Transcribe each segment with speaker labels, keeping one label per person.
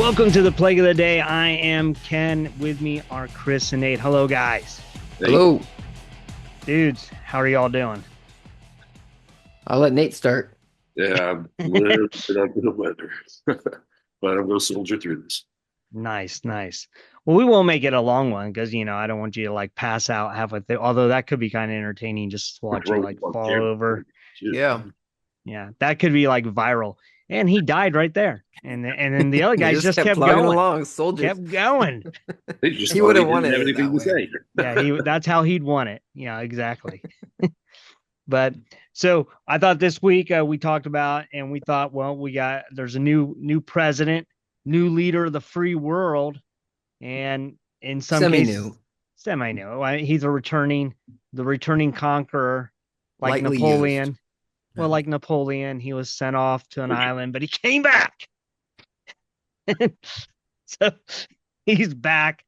Speaker 1: Welcome to the Plague of the Day. I am Ken. With me are Chris and Nate. Hello, guys.
Speaker 2: Hello.
Speaker 1: Dudes, how are y'all doing?
Speaker 2: I'll let Nate start.
Speaker 3: Yeah, I'm a little bit under the weather, but I'm going to soldier through this.
Speaker 1: Nice, nice. Well, we won't make it a long one because, I don't want you to like pass out halfway through, although that could be kind of entertaining just to watch you
Speaker 3: Throw
Speaker 1: like
Speaker 3: on
Speaker 1: fall
Speaker 3: camera.
Speaker 1: over.
Speaker 2: Yeah.
Speaker 1: Yeah, that could be like viral. And he died right there. And then the other
Speaker 2: He
Speaker 1: guys
Speaker 2: just
Speaker 1: just
Speaker 2: kept
Speaker 1: kept
Speaker 2: plugging
Speaker 1: going,
Speaker 2: along, soldiers.
Speaker 1: kept going.
Speaker 3: They just
Speaker 2: He
Speaker 3: thought
Speaker 2: would
Speaker 3: he
Speaker 2: have
Speaker 3: didn't
Speaker 2: wanted
Speaker 3: have
Speaker 2: it that
Speaker 3: anything to
Speaker 2: way.
Speaker 3: say.
Speaker 1: Yeah, that's how he'd want it. Yeah, exactly. But so I thought this week we talked about, and we thought, well, there's a new president, new leader of the free world, and in some cases,
Speaker 2: Semi-new.
Speaker 1: semi-new. He's the returning conqueror, like
Speaker 2: Lightly used.
Speaker 1: Napoleon. Well,
Speaker 2: Yeah.
Speaker 1: like Napoleon, he was sent off to an island, but he came back. So he's back,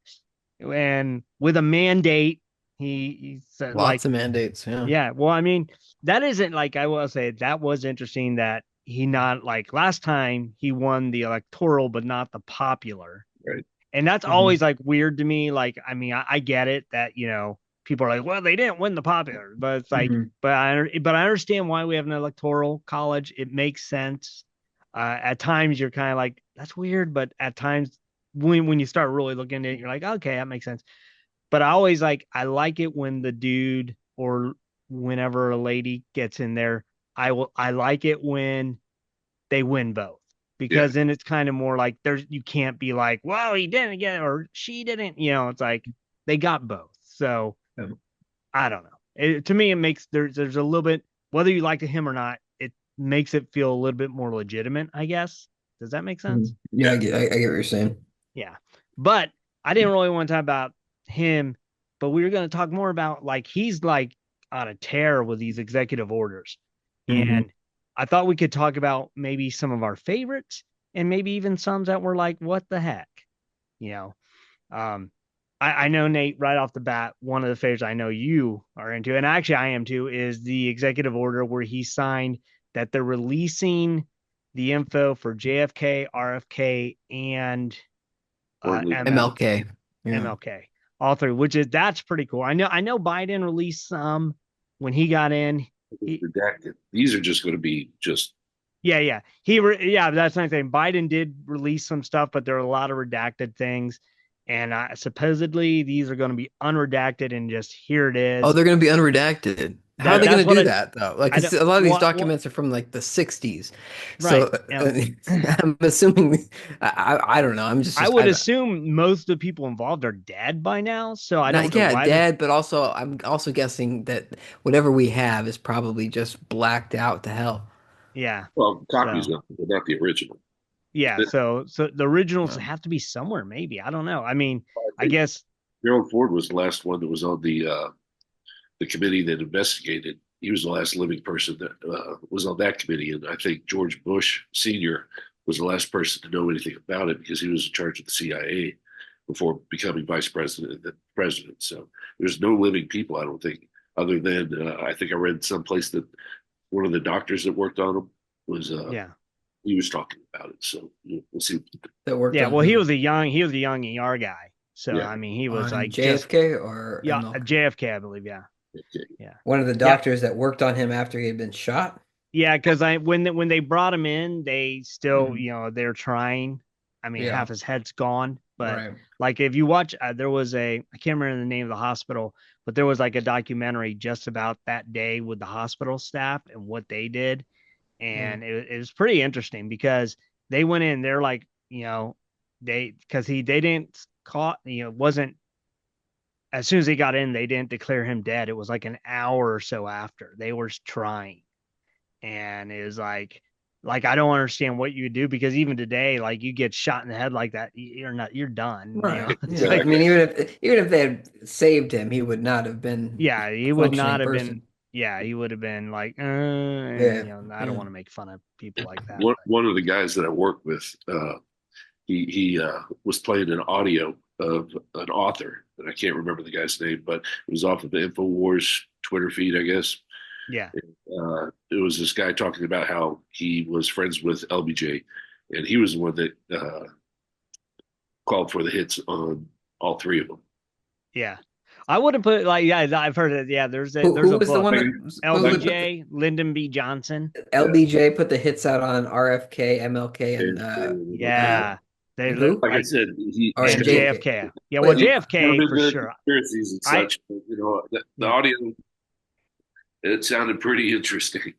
Speaker 1: and with a mandate, he said, like,
Speaker 2: Lots of mandates. Yeah.
Speaker 1: yeah, well, I mean, that isn't like I will say that was interesting that he not like last time he won the electoral, but not the popular.
Speaker 3: Right.
Speaker 1: And that's
Speaker 2: Mhm.
Speaker 1: always like weird to me. Like, I mean, I get it that, people are like, well, they didn't win the popular, but it's like,
Speaker 2: Mhm.
Speaker 1: but I understand why we have an electoral college. It makes sense. At times you're kind of like, that's weird, but at times when you start really looking at it, you're like, okay, that makes sense. But I like it when the dude or whenever a lady gets in there, I like it when they win both
Speaker 3: Yeah.
Speaker 1: because then it's kind of more like you can't be like, well, he didn't get it or she didn't, it's like they got both. So
Speaker 2: Yeah.
Speaker 1: I don't know. To me, it makes there's a little bit, whether you like him or not, it makes it feel a little bit more legitimate, I guess. Does that make sense?
Speaker 2: Yeah, I get what you're saying.
Speaker 1: Yeah. But I didn't really want to talk about him, but we were going to talk more about like he's like on a tear with these executive orders.
Speaker 2: Mhm.
Speaker 1: And I thought we could talk about maybe some of our favorites and maybe even some that were like, what the heck? You know, um, I know Nate right off the bat, one of the favorites I know you are into, and actually I am too, is the executive order where he signed that they're releasing the info for JFK, RFK, and
Speaker 3: Hardly.
Speaker 2: MLK. Yeah.
Speaker 1: MLK, all three, that's pretty cool. I know Biden released some when he got in. He,
Speaker 3: Redacted. These are just going to be just
Speaker 1: yeah, yeah, that's my thing. Biden did release some stuff, but there are a lot of redacted things, and supposedly these are going to be unredacted and just here it
Speaker 2: Oh,
Speaker 1: is.
Speaker 2: they're going to be unredacted. How are
Speaker 1: That
Speaker 2: they going
Speaker 1: that's
Speaker 2: to
Speaker 1: what
Speaker 2: do that though? Like,
Speaker 1: I
Speaker 2: 'cause
Speaker 1: don't
Speaker 2: a lot of these
Speaker 1: what
Speaker 2: documents are from like the 60s.
Speaker 1: right.
Speaker 2: So I'm assuming I don't know.
Speaker 1: I would assume most of the people involved are dead by now, so I don't
Speaker 2: Not
Speaker 1: know
Speaker 2: yeah,
Speaker 1: why they're
Speaker 2: dead, but also I'm also guessing that whatever we have is probably just blacked out to hell.
Speaker 1: yeah.
Speaker 3: well copies
Speaker 1: So
Speaker 3: of it, but not the original.
Speaker 1: yeah,
Speaker 3: That,
Speaker 1: so the originals
Speaker 2: Yeah.
Speaker 1: have to be somewhere, maybe. I don't know. I mean,
Speaker 3: I
Speaker 1: I
Speaker 3: think
Speaker 1: guess
Speaker 3: Gerald Ford was the last one that was on the committee that investigated. He was the last living person that was on that committee, and I think George Bush Sr. was the last person to know anything about it because he was in charge of the CIA before becoming vice president and then president. So there's no living people, I don't think, other than I think I read someplace that one of the doctors that worked on him was
Speaker 1: yeah.
Speaker 3: he was talking about it. So we'll see.
Speaker 2: That worked
Speaker 1: Yeah,
Speaker 2: on
Speaker 1: well,
Speaker 2: who?
Speaker 1: he was a young ER guy. So
Speaker 3: Yeah.
Speaker 1: I mean, he was
Speaker 2: On
Speaker 1: like just
Speaker 2: JFK or
Speaker 1: yeah, a
Speaker 2: MLK?
Speaker 1: JFK, I believe. Yeah,
Speaker 3: Okay.
Speaker 1: yeah,
Speaker 2: One of the
Speaker 1: yeah,
Speaker 2: doctors that worked on him after he had been shot?
Speaker 1: yeah. Because when they brought him in, they still
Speaker 2: Mhm.
Speaker 1: they're trying. I mean,
Speaker 2: Yeah,
Speaker 1: half his head's gone, but
Speaker 2: right.
Speaker 1: like if you watch, there was I can't remember the name of the hospital, but there was like a documentary just about that day with the hospital staff and what they did,
Speaker 2: Mm.
Speaker 1: and it was pretty interesting because they went in, they're like, because they didn't caught, wasn't as soon as he got in, they didn't declare him dead. It was like an hour or so after they were trying. And it was like, I don't understand what you do because even today, like you get shot in the head like that, you're done.
Speaker 2: Right.
Speaker 1: It's
Speaker 2: Yeah. I
Speaker 1: like,
Speaker 3: Exactly.
Speaker 2: mean, even if they had saved him, he would not have been
Speaker 1: yeah, he
Speaker 2: a
Speaker 1: would
Speaker 2: functioning
Speaker 1: not have been,
Speaker 2: person.
Speaker 1: yeah, he would have been like, and,
Speaker 2: Yeah.
Speaker 1: I don't
Speaker 2: Yeah.
Speaker 1: want to make fun of people like that.
Speaker 3: One of the guys that I work with, he was playing an audio of an author, and I can't remember the guy's name, but it was off of the Infowars Twitter feed, I guess.
Speaker 1: Yeah.
Speaker 3: It was this guy talking about how he was friends with LBJ, and he was the one that called for the hits on all three of them.
Speaker 1: Yeah. I would have put like yeah, I've heard it. Yeah, there's
Speaker 2: Who
Speaker 1: a
Speaker 2: was the one
Speaker 1: book.
Speaker 3: Like,
Speaker 2: that who put the
Speaker 1: LBJ, Lyndon B. Johnson.
Speaker 3: yeah,
Speaker 2: LBJ put the hits out on RFK, MLK, and uh
Speaker 1: Yeah. They
Speaker 2: and
Speaker 1: look
Speaker 2: who?
Speaker 3: like I
Speaker 1: like
Speaker 3: said,
Speaker 2: Or
Speaker 1: and
Speaker 2: and JFK.
Speaker 1: JFK. Yeah, well
Speaker 2: Wait,
Speaker 3: he got them
Speaker 1: JFK for
Speaker 3: into
Speaker 1: sure.
Speaker 3: conspiracies and
Speaker 1: I
Speaker 3: such. But, the
Speaker 1: yeah.
Speaker 3: audio, it sounded pretty interesting.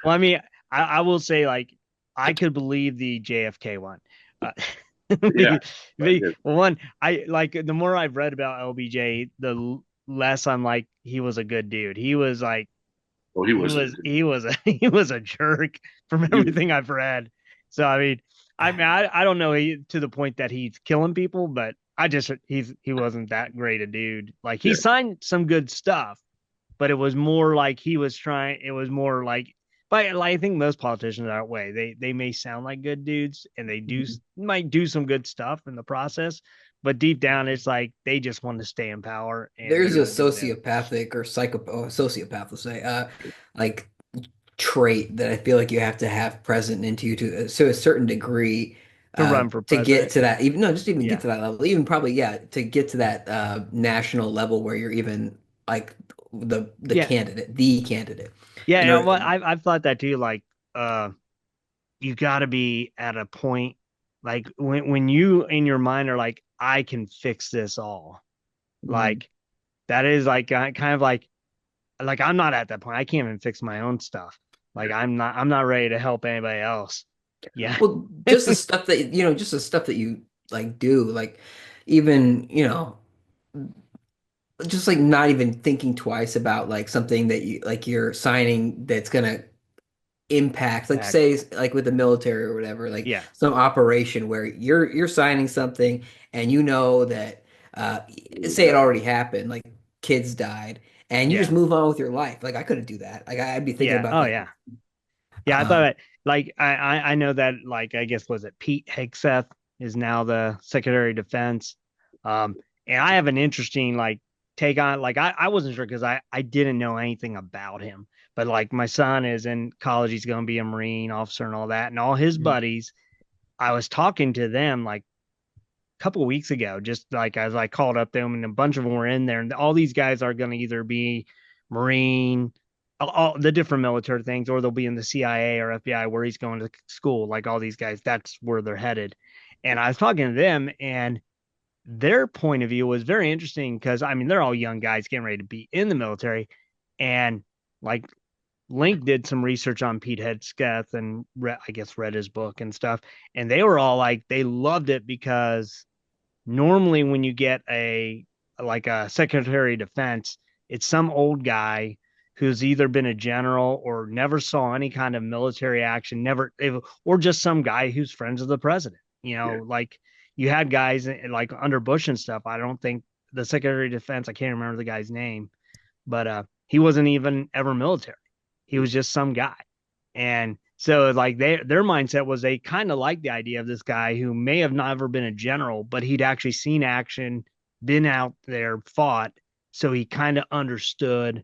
Speaker 1: Well, I mean, I will say like I could believe the JFK one. Uh,
Speaker 3: Yeah, I did.
Speaker 1: one I like the more I've read about LBJ, the less I'm like he was a good dude. He was like
Speaker 3: Oh, he wasn't.
Speaker 1: he was a he was a jerk from
Speaker 3: He was,
Speaker 1: everything I've read. So I don't know to the point that he's killing people, but I just he wasn't that great a dude. Like he
Speaker 3: yeah,
Speaker 1: signed some good stuff, but it was more like he was trying. It was more like, but like, I think most politicians are that way. They may sound like good dudes, and they do might do some good stuff in the process, but deep down, it's like they just want to stay in power, and
Speaker 2: there's
Speaker 1: they're
Speaker 2: a
Speaker 1: gonna do whatever.
Speaker 2: sociopathic or sociopath, let's say, like trait that I feel like you have to have present into you to a certain degree
Speaker 1: To run for
Speaker 2: to get
Speaker 1: president.
Speaker 2: to that even no just even get
Speaker 1: Yeah,
Speaker 2: to that level even probably yeah to get to that national level where you're even like the
Speaker 1: yeah,
Speaker 2: candidate
Speaker 1: yeah.
Speaker 2: you know
Speaker 1: Well, I've thought that too. Like, you got to be at a point like when you in your mind are like, I can fix this all.
Speaker 2: Mhm.
Speaker 1: Like that is like kind of like I'm not at that point. I can't even fix my own stuff. Like I'm not ready to help anybody else. Yeah.
Speaker 2: Well, just the stuff that just the stuff that you like do like even just like not even thinking twice about like something that you like you're signing that's gonna impact like
Speaker 1: Back.
Speaker 2: say like with the military or whatever like
Speaker 1: Yeah.
Speaker 2: some operation where you're signing something and you know that uh say it already happened like kids died and you just
Speaker 1: Yeah.
Speaker 2: move on with your life like I couldn't do that like I'd be thinking
Speaker 1: Yeah.
Speaker 2: about
Speaker 1: Oh
Speaker 2: that
Speaker 1: yeah. Yeah. I
Speaker 2: um
Speaker 1: thought like I know that like I guess was it Pete Hegseth is now the Secretary of Defense. Um and I have an interesting like take on like I wasn't sure because I didn't know anything about him. But like my son is in college, he's gonna be a Marine officer and all that, and all his
Speaker 2: mhm,
Speaker 1: buddies, I was talking to them like couple of weeks ago, just like as I called up them, and a bunch of them were in there, and all these guys are going to either be Marine, all the different military things, or they'll be in the CIA or FBI where he's going to school. Like all these guys, that's where they're headed. And I was talking to them, and their point of view was very interesting because I mean they're all young guys getting ready to be in the military, and like Link did some research on Pete Hegseth and I guess read his book and stuff, and they were all like they loved it because normally when you get a like a secretary of defense, it's some old guy who's either been a general or never saw any kind of military action, never, or just some guy who's friends with the president. You
Speaker 3: yeah,
Speaker 1: know, like you had guys like under Bush and stuff. I don't think the secretary of defense, I can't remember the guy's name, but he wasn't even ever military. He was just some guy. And so like their mindset was they kind of liked the idea of this guy who may have never been a general, but he'd actually seen action, been out there, fought, so he kind of understood.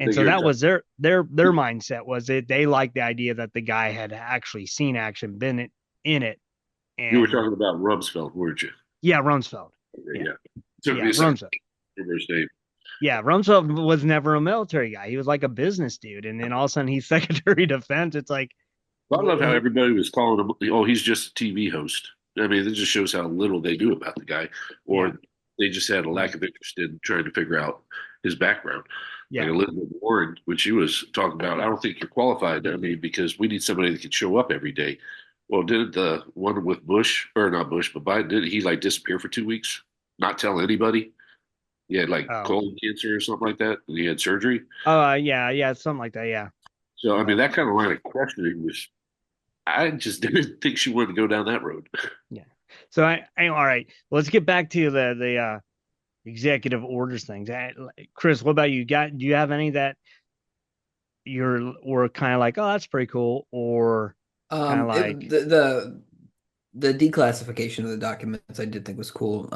Speaker 3: I
Speaker 1: And
Speaker 3: think
Speaker 1: so
Speaker 3: you're
Speaker 1: that was their mindset was that they liked the idea that the guy had actually seen action, been in it.
Speaker 3: you were
Speaker 1: And
Speaker 3: talking about Rumsfeld, weren't you?
Speaker 1: yeah, Rumsfeld.
Speaker 3: Okay,
Speaker 1: Yeah,
Speaker 3: yeah. Took me
Speaker 1: yeah,
Speaker 3: a second
Speaker 1: Rumsfeld.
Speaker 3: to remember his name.
Speaker 1: Yeah, Rumsfeld was never a military guy. He was like a business dude, and then all of a sudden he's Secretary of Defense. It's like,
Speaker 3: I love how everybody was calling him, oh, he's just a TV host. I mean, it just shows how little they knew about the guy,
Speaker 1: yeah,
Speaker 3: or they just had a lack of interest in trying to figure out his background. Like
Speaker 1: yeah,
Speaker 3: Elizabeth Warren, when she was talking about, I don't think you're qualified. I mean, because we need somebody that can show up every day. Well, did the one with Bush, or not Bush, but Biden, did he like disappear for 2 weeks, not tell anybody? He had like
Speaker 1: oh,
Speaker 3: colon cancer or something like that, and he had surgery.
Speaker 1: yeah, yeah, something like that. Yeah,
Speaker 3: So, I
Speaker 1: uh,
Speaker 3: mean, that kind of line of questioning was, I just didn't think she wanted to go down that road.
Speaker 1: yeah. So all right. Let's get back to the executive orders things. Chris, what about you? Do you have any that were kind of like, oh, that's pretty cool, or kind of
Speaker 2: it,
Speaker 1: like,
Speaker 2: the declassification of the documents I did think was cool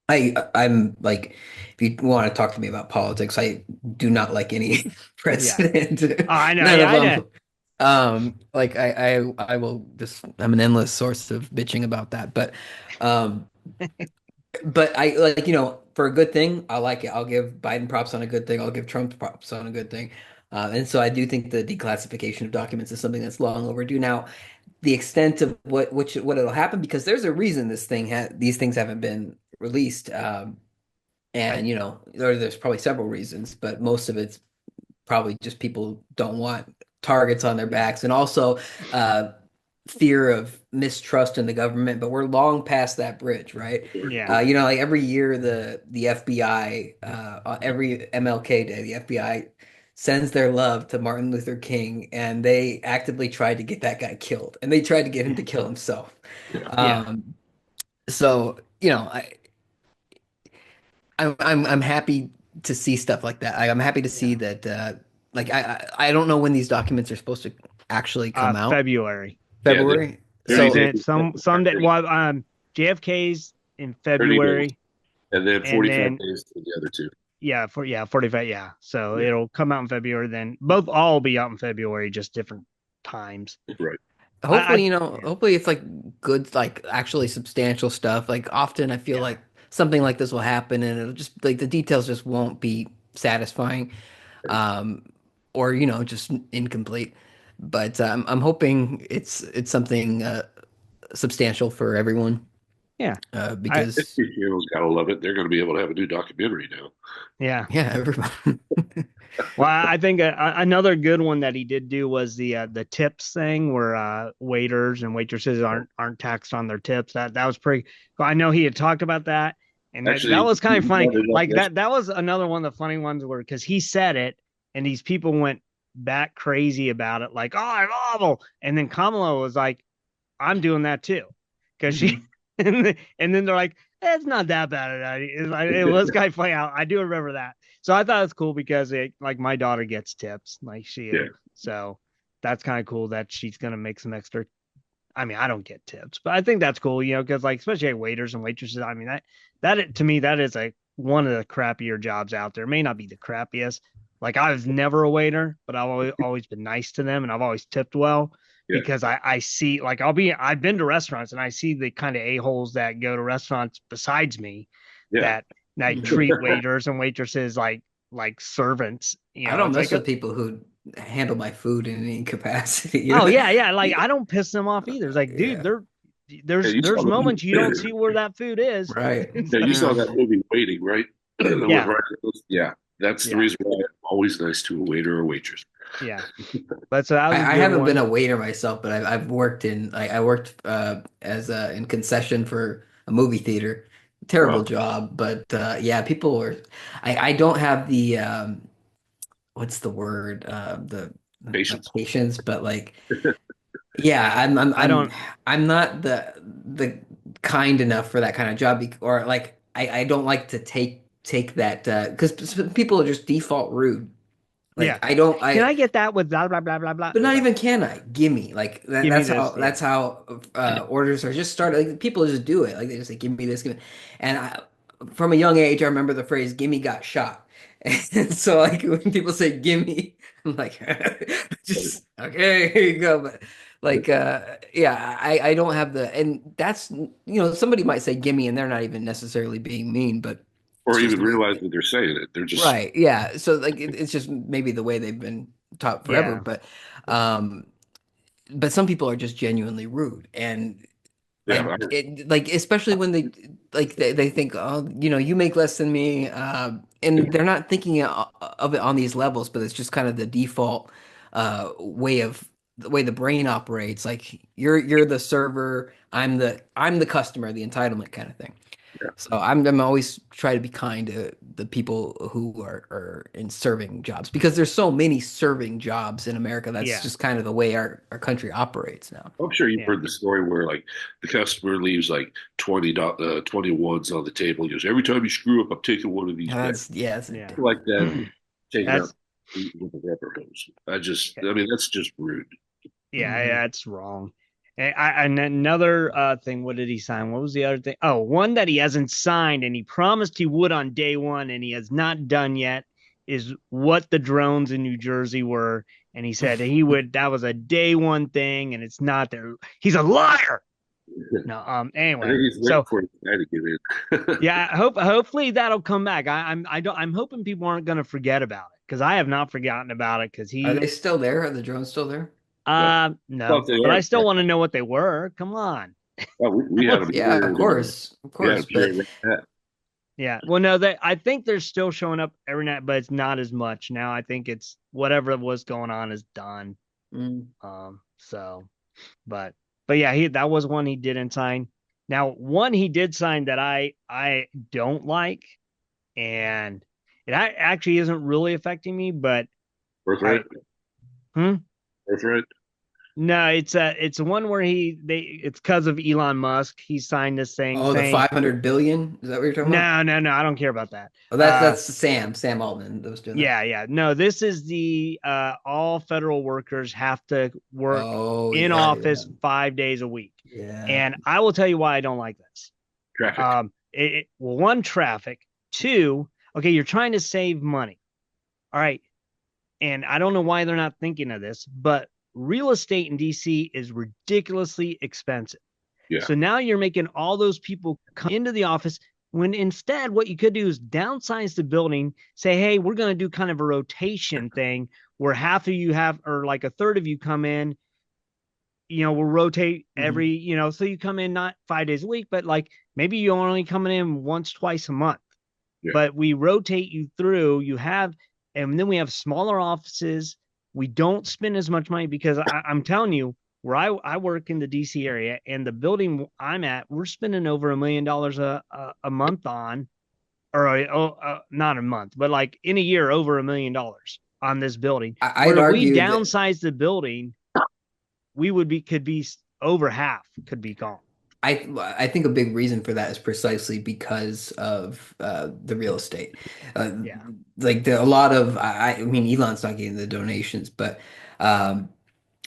Speaker 2: I'm like, if you want to talk to me about politics, I do not like any
Speaker 1: yeah.
Speaker 2: president.
Speaker 1: Oh, I know.
Speaker 2: None
Speaker 1: Yeah,
Speaker 2: of
Speaker 1: I know.
Speaker 2: them. Like I will just I'm an endless source of bitching about that. But But I like, for a good thing, I like it. I'll give Biden props on a good thing. I'll give Trump props on a good thing. And so I do think the declassification of documents is something that's long overdue. Now, the extent of what it'll happen, because there's a reason these things haven't been released. And
Speaker 1: I
Speaker 2: there's probably several reasons, but most of it's probably just people don't want targets on their
Speaker 1: yeah
Speaker 2: backs, and also uh, fear of mistrust in the government. But we're long past that bridge, right?
Speaker 1: yeah
Speaker 2: Like every year, the FBI, every MLK Day, the FBI sends their love to Martin Luther King, and they actively tried to get that guy killed, and they tried to get him
Speaker 1: yeah
Speaker 2: to kill himself.
Speaker 3: Yeah.
Speaker 1: yeah
Speaker 2: So I'm happy to see stuff like that. I'm happy to see
Speaker 1: yeah
Speaker 2: that. Like I don't know when these documents are supposed to actually come out.
Speaker 1: February.
Speaker 3: Yeah. The
Speaker 2: February.
Speaker 3: 30
Speaker 1: He's
Speaker 2: So
Speaker 1: in
Speaker 3: days,
Speaker 1: someday. Well, JFK's in
Speaker 3: 30 days,
Speaker 1: February,
Speaker 3: and then
Speaker 1: and
Speaker 3: 45
Speaker 1: then
Speaker 3: days for the other two.
Speaker 1: 45. Yeah, so
Speaker 3: Yeah.
Speaker 1: it'll come out in February. Then both all be out in February, just different times.
Speaker 3: Right.
Speaker 1: I
Speaker 2: hopefully,
Speaker 1: yeah
Speaker 2: hopefully it's like good, like actually substantial stuff. Like often I feel
Speaker 1: yeah
Speaker 2: like something like this will happen and it'll just like the details just won't be satisfying, um, or just incomplete. But I'm hoping it's something substantial for everyone,
Speaker 1: yeah. I
Speaker 2: because
Speaker 3: History Channel's got to love it. They're going to be able to have a new documentary now.
Speaker 1: yeah.
Speaker 2: yeah, everybody.
Speaker 1: Well, I think another good one that he did do was the tips thing, where waiters and waitresses aren't taxed on their tips. That was pretty. Well, I know he had talked about that, and that
Speaker 3: Actually,
Speaker 1: was kind of
Speaker 3: he
Speaker 1: funny.
Speaker 3: brought it up
Speaker 1: Like
Speaker 3: yesterday.
Speaker 1: that was another one of the funny ones where because he said it, and these people went back crazy about it, like, oh, I'm awful, and then Kamala was like, I'm doing that too, because she,
Speaker 2: Mhm.
Speaker 1: and then they're like, it's not that bad. It was kind of funny. I do remember that. So I thought it's cool because like my daughter gets tips, like
Speaker 3: Yeah.
Speaker 1: so that's kind of cool that she's gonna make some extra. I mean, I don't get tips, but I think that's cool, because like especially like waiters and waitresses. I mean that to me that is like one of the crappier jobs out there. It may not be the crappiest. Like I was never a waiter, but I've always been nice to them and I've always tipped well
Speaker 3: Yeah.
Speaker 1: because I see like I've been to restaurants and I see the kind of a-holes that go to restaurants besides me
Speaker 3: Yeah.
Speaker 1: that
Speaker 2: Mhm.
Speaker 1: treat waiters and waitresses like servants.
Speaker 2: I don't
Speaker 1: It's
Speaker 2: mess
Speaker 1: like,
Speaker 2: with people who handle my food in any capacity.
Speaker 1: oh yeah, yeah. Like I don't piss them off either. It's like, dude,
Speaker 2: Yeah,
Speaker 3: Yeah, you
Speaker 1: there's
Speaker 3: saw
Speaker 1: moments you don't
Speaker 3: the
Speaker 1: see where that food is.
Speaker 2: right.
Speaker 3: yeah, you saw
Speaker 2: Yeah.
Speaker 3: that movie Waiting, right? With
Speaker 1: Yeah,
Speaker 3: Ryan Reynolds. Yeah, that's the
Speaker 1: yeah,
Speaker 3: reason why I'm always nice to a waiter or waitress.
Speaker 1: yeah. But so that was a
Speaker 2: I
Speaker 1: good
Speaker 2: haven't been
Speaker 1: one.
Speaker 2: a waiter myself, but I've worked I worked as in concession for a movie theater. Terrible
Speaker 3: Well,
Speaker 2: job, but yeah, people were. I don't have the what's the word, the not
Speaker 3: patience.
Speaker 2: patience, but like, yeah,
Speaker 1: I don't.
Speaker 2: I'm not the kind enough for that kind of job, or like I don't like to take that because people are just default rude. Like
Speaker 1: Yeah.
Speaker 2: I don't
Speaker 1: Can
Speaker 2: I
Speaker 1: I get that with blah blah blah blah blah?
Speaker 2: But
Speaker 1: It's
Speaker 2: not
Speaker 1: like,
Speaker 2: even can I. Gimme. Like
Speaker 1: give me this.
Speaker 2: that's
Speaker 1: Yeah,
Speaker 2: how orders are just started. Like people just do it. Like they just say, "Give me this, give me." And from a young age, I remember the phrase "Gimme got shot." And so, like when people say "Gimme," I'm like, just okay, here you go. But like, yeah, I don't have and that's somebody might say "Gimme," and they're not even necessarily being mean, but it's
Speaker 3: Or
Speaker 2: just
Speaker 3: even realize that they're saying it. They're just
Speaker 2: right. Yeah. So like it's just maybe the way they've been taught forever,
Speaker 1: yeah,
Speaker 2: um but some people are just genuinely rude, and
Speaker 3: yeah.
Speaker 2: like especially when they think, oh, you make less than me, and they're not thinking of it on these levels, but it's just kind of the default way of the way the brain operates. Like you're the server, I'm the customer, the entitlement kind of thing.
Speaker 3: Yeah.
Speaker 2: So I'm always try to be kind to the people who are in serving jobs, because there's so many serving jobs in America. That's
Speaker 1: yeah,
Speaker 2: just kind of the way our country operates now.
Speaker 3: I'm sure you've
Speaker 1: yeah,
Speaker 3: heard the story where like the customer leaves like 20 ones on the table. He goes, every time you screw up, I'm taking one of these
Speaker 2: And
Speaker 3: back.
Speaker 2: that's yeah, it's
Speaker 1: yeah.
Speaker 3: Like that, taking out
Speaker 1: That's
Speaker 3: with a rubber hose. I mean, that's just rude.
Speaker 1: yeah, that's wrong. And another thing, what did he sign? What was the other thing? Oh, one that he hasn't signed and he promised he would on day one and he has not done yet is what the drones in New Jersey were. And he said he would, that was a day one thing and it's not there. He's a liar. No,
Speaker 3: I think
Speaker 1: anyway,
Speaker 3: he's waiting
Speaker 1: so
Speaker 3: for his guy to get in.
Speaker 1: yeah, hopefully that'll come back. I'm hoping people aren't going to forget about it because I have not forgotten about it because
Speaker 2: Are
Speaker 1: he
Speaker 2: they still there? Are the drones still there?
Speaker 3: Yeah, thought
Speaker 1: no,
Speaker 3: they
Speaker 1: but I
Speaker 3: are.
Speaker 1: still want to know what they were. Come on.
Speaker 3: Well, we had
Speaker 2: Well,
Speaker 3: him
Speaker 2: yeah,
Speaker 3: here.
Speaker 2: of
Speaker 3: We had
Speaker 2: course.
Speaker 3: him here
Speaker 2: But
Speaker 3: at that.
Speaker 1: Yeah. Well, no, they I think they're still showing up every night, but it's not as much now. I think it's whatever was going on is done.
Speaker 2: mm,
Speaker 1: So but yeah, he that was one he didn't sign. Now, one he did sign that I don't like, and actually isn't really affecting me, but I
Speaker 3: Birthright.
Speaker 1: hmm?
Speaker 3: Birthright.
Speaker 1: No, it's one where it's because of Elon Musk. He signed this thing
Speaker 2: oh, the
Speaker 1: saying
Speaker 2: 500 billion? Is that what you're talking about?
Speaker 1: no, I don't care about that.
Speaker 2: Oh, that's Sam Altman that was doing that.
Speaker 1: Yeah. No, this is the all federal workers have to work
Speaker 2: Oh
Speaker 1: in
Speaker 2: yeah, yeah,
Speaker 1: office 5 days a week.
Speaker 2: yeah.
Speaker 1: And I will tell you why I don't like this.
Speaker 3: Traffic.
Speaker 1: Well, one, traffic. Two, okay, you're trying to save money. All right. And I don't know why they're not thinking of this, but real estate in DC is ridiculously expensive.
Speaker 3: Yeah.
Speaker 1: So now you're making all those people come into the office when instead what you could do is downsize the building, say, hey, we're going to do kind of a rotation thing where half of you have, or like a third of you come in, we'll rotate
Speaker 2: Hmm.
Speaker 1: so you come in not 5 days a week, but like maybe you're only coming in once, twice a month,
Speaker 3: Yeah.
Speaker 1: but we rotate you through. And then we have smaller offices. We don't spend as much money because I'm telling you, where I work in the DC area and the building I'm at, we're spending over $1 million a month on, or not a month, but like in a year, over $1 million on this building.
Speaker 2: I'd
Speaker 1: Where if we
Speaker 2: argue that
Speaker 1: downsize the building, could be over half could be gone.
Speaker 2: I think a big reason for that is precisely because of the real estate. Uh,
Speaker 1: Yeah.
Speaker 2: like a lot of I mean Elon's not getting the donations, but um,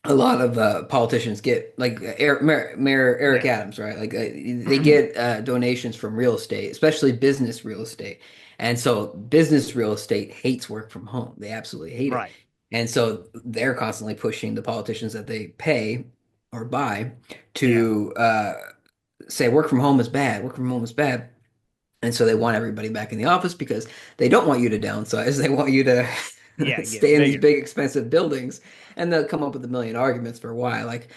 Speaker 2: a lot of politicians get like Mayor Eric
Speaker 1: Yeah.
Speaker 2: Adams, right? Like they get donations from real estate, especially business real estate. And so business real estate hates work from home. They absolutely hate it.
Speaker 1: Right.
Speaker 2: And so they're constantly pushing the politicians that they pay or buy
Speaker 1: Yeah.
Speaker 2: to say work from home is bad. Work from home is bad. And so they want everybody back in the office because they don't want you to downsize. They want you to
Speaker 1: Yeah. Get
Speaker 2: stay in these
Speaker 1: bigger.
Speaker 2: big, expensive buildings. And they'll come up with a million arguments for why. Like,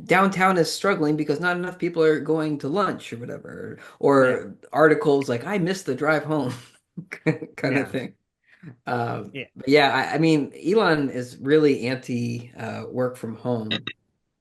Speaker 2: downtown is struggling because not enough people are going to lunch or whatever.
Speaker 1: Yeah.
Speaker 2: Or articles like, I missed the drive home kind of
Speaker 1: Yeah.
Speaker 2: thing.
Speaker 1: Yeah.
Speaker 2: But yeah, I mean, Elon is really anti work from home.